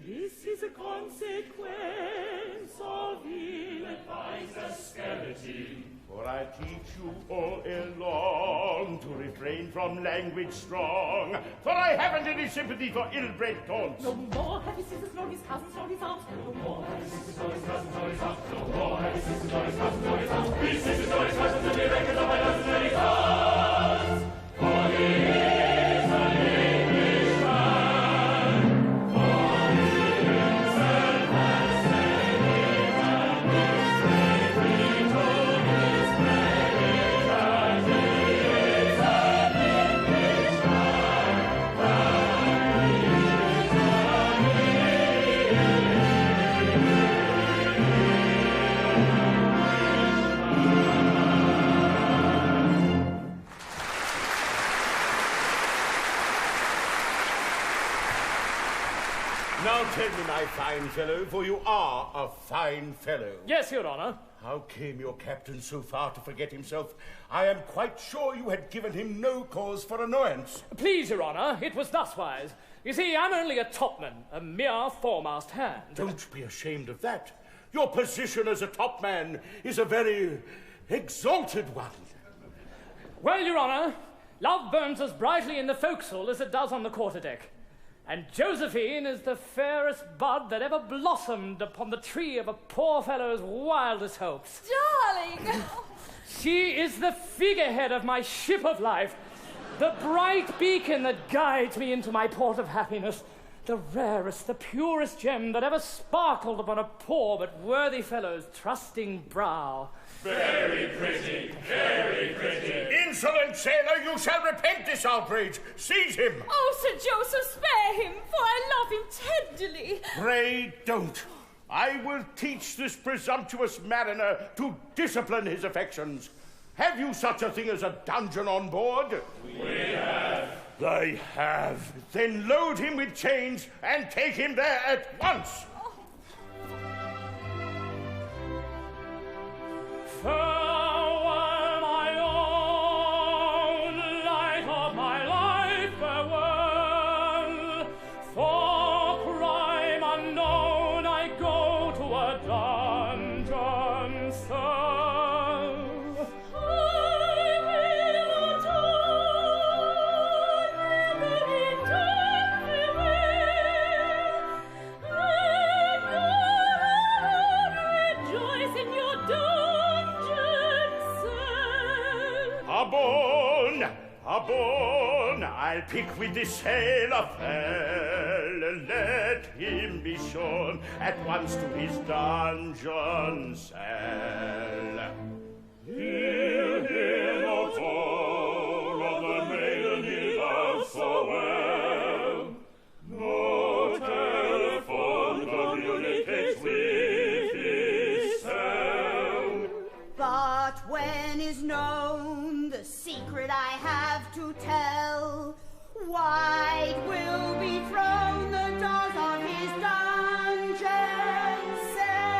This is a consequence of ill-advised asperity. For I teach you all along to refrain from language strong, for I haven't any sympathy for ill-bred taunts. No more have his sisters nor his cousins nor his aunts. No more have his sisters nor his cousins nor his aunts. No more have his sisters nor his cousins nor his aunts. His sisters nor his cousins and he reckons of my cousins and his aunts. For he is an Englishman. For himself has said it, and his bravery told his credit, and he is an Englishman. Now tell me, my fine fellow, for you are a fine fellow. Yes, Your Honour. How came your captain so far to forget himself? I am quite sure you had given him no cause for annoyance. Please, Your Honour, it was thuswise. You see, I'm only a topman, a mere foremast hand. Don't be ashamed of that. Your position as a topman is a very exalted one. Well, Your Honour, love burns as brightly in the forecastle as it does on the quarterdeck. And Josephine is the fairest bud that ever blossomed upon the tree of a poor fellow's wildest hopes. Darling! She is the figurehead of my ship of life, the bright beacon that guides me into my port of happiness, the rarest, the purest gem that ever sparkled upon a poor but worthy fellow's trusting brow. Very pretty, very pretty. Insolent sailor, you shall repent this outrage. Seize him. Oh, Sir Joseph, spare him, for I love him tenderly. Pray don't. I will teach this presumptuous mariner to discipline his affections. Have you such a thing as a dungeon on board? We have. They have. Then load him with chains and take him there at once. Farewell, my own, light of my life, farewell. For crime unknown I go to a dungeon cell. I will adore, never in time farewell, and rejoice in your Abon, I'll pick with this sailor fell, let him be shown at once to his dungeon cell. Hear him, O tone of the maiden he loves so well. No telephone communicates with his cell. But But when is known the secret I have to tell, wide will be thrown the doors of his dungeon cell.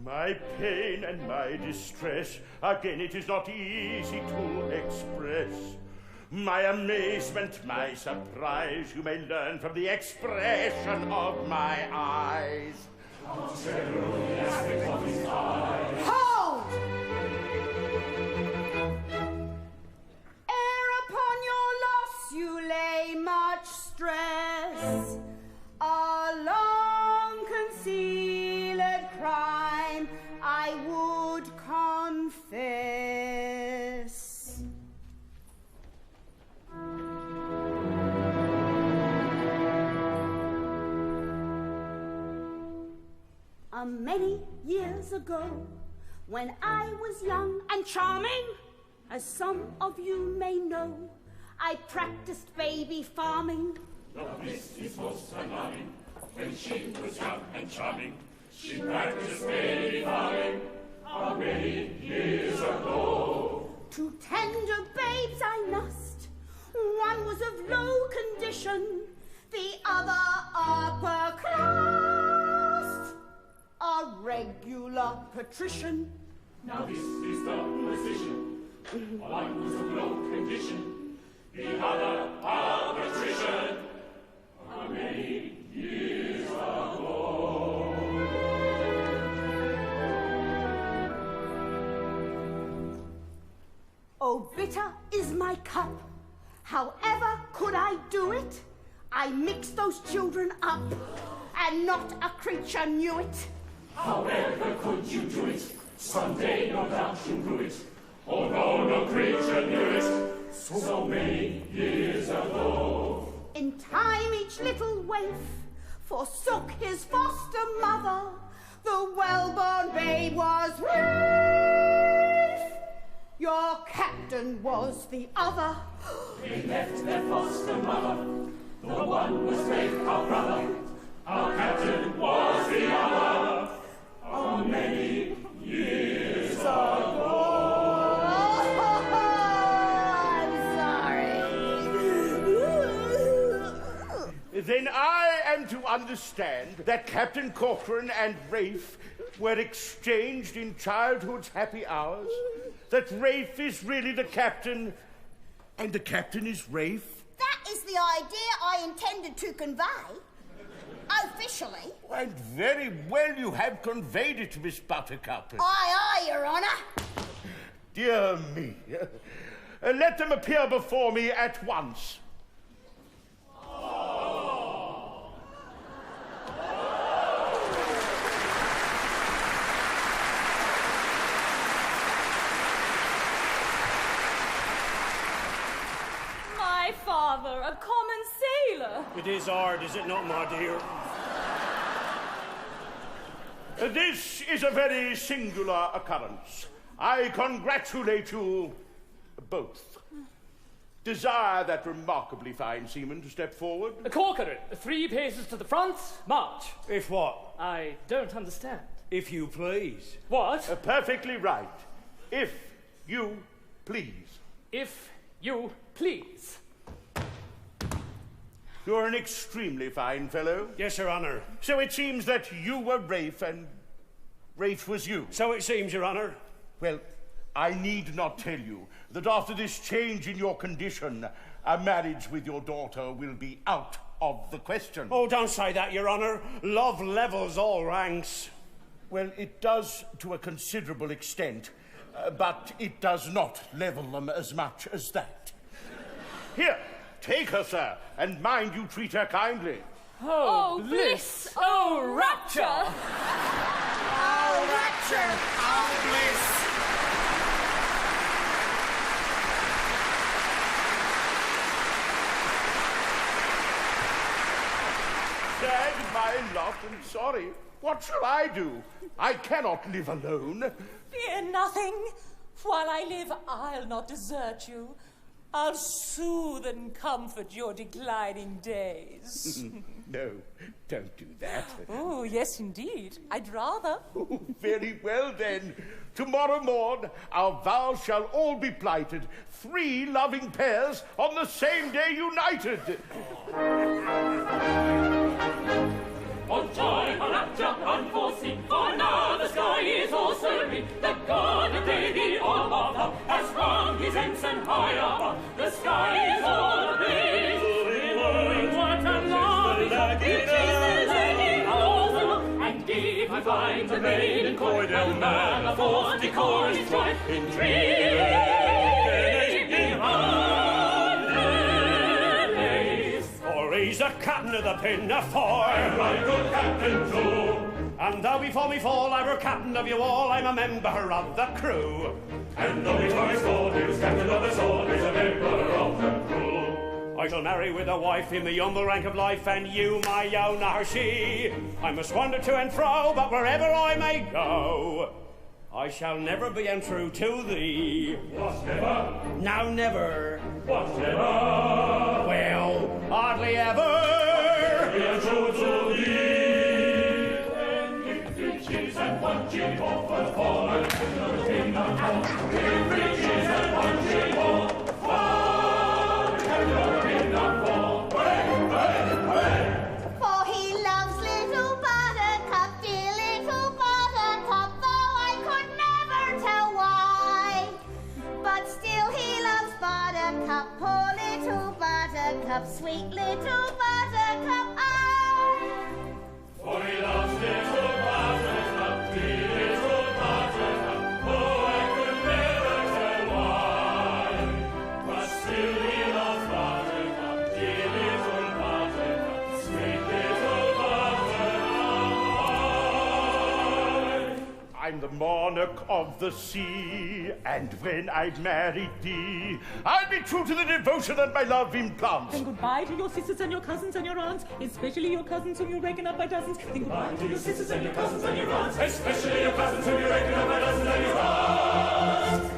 My pain and my distress, again it is not easy to express. My amazement, my surprise, you may learn from the expression of my eyes. Hold! Ere upon your loss you lay much stress, a long concealed crime I would confess. Many years ago, when I was young and charming, as some of you may know, I practiced baby farming. Now this is most alarming. When she was young and charming, she practiced baby farming. How many years ago? 2 tender babes I nursed. One was of low condition, the other upper class, a regular patrician. Now this is the position. One was of low condition, the other a patrician. How many years ago? Oh, bitter is my cup. However could I do it? I mixed those children up, and not a creature knew it. However could you do it? Someday no doubt you'll do it. Although no creature knew it, so many years ago. In time each little waif forsook his foster mother. The well-born babe was Rafe. Your captain was the other. They left their foster mother. The one was Rafe, our brother. Our captain was the other. How many years ago? Then I am to understand that Captain Corcoran and Rafe were exchanged in childhood's happy hours? That Rafe is really the captain, and the captain is Rafe? That is the idea I intended to convey. Officially. And very well you have conveyed it, Miss Buttercup. Aye, aye, Your Honour. Dear me. Let them appear before me at once. My father, a common sailor. It is hard, is it not, my dear? This is a very singular occurrence. I congratulate you both. Desire that remarkably fine seaman to step forward. Corcoran, 3 paces to the front, march. If what? I don't understand. If you please. What? Perfectly right. If you please. If you please. You're an extremely fine fellow. Yes, Your Honour. So it seems that you were Rafe and Rafe was you. So it seems, Your Honour. Well, I need not tell you that after this change in your condition, a marriage with your daughter will be out of the question. Oh, don't say that, Your Honour. Love levels all ranks. Well, it does to a considerable extent. but it does not level them as much as that. Here, take her, sir, and mind you treat her kindly. Oh, bliss! Oh, rapture! Oh, rapture! Oh, bliss! Sad my lot and sorry. What shall I do? I cannot live alone. Fear nothing. While I live, I'll not desert you. I'll soothe and comfort your declining days. No, don't do that. Oh, yes, indeed. I'd rather. Oh, very well, then. Tomorrow morn, our vows shall all be plighted. 3 loving pairs on the same day united. On joy, on rapture, unforeseen, for now the sky is all serene. The God of day, the all of love, has sprung his ensign high above. The sky is all ablaze. What a love is which is the lady of love. And if he finds a maid in court, and man of force decor his joy, in dream, he's the captain of the Pinafore. And my good captain too. And though before me fall I were captain of you all, I'm a member of the crew. And though before his fall he was captain of us all, he's a member of the crew. I shall marry with a wife in the humble rank of life, and you, my own, are she. I must wander to and fro, but wherever I may go, I shall never be untrue to thee. What, never? Now never. What, never? Well, hardly ever. Be untrue to thee. Then if riches and one cheap off and fall, and the Pinafore. If riches and one cheap off, fall, and the Pinafore. For he loves little Buttercup, dear little Buttercup, though I could never tell why. But still he loves Buttercup, poor little Buttercup, sweet little Buttercup, For he loves little Buttercup, dear little Buttercup, though I could never tell why. But still he loves Buttercup, dear little Buttercup, sweet little Buttercup. I'm the monarch of the sea, and when I've married thee, I'll be true to the devotion that my love implants. And goodbye to your sisters and your cousins and your aunts, especially your cousins whom you reckon up by dozens. And goodbye to your sisters and your cousins and your aunts, Especially your cousins whom you reckon up by dozens and your aunts.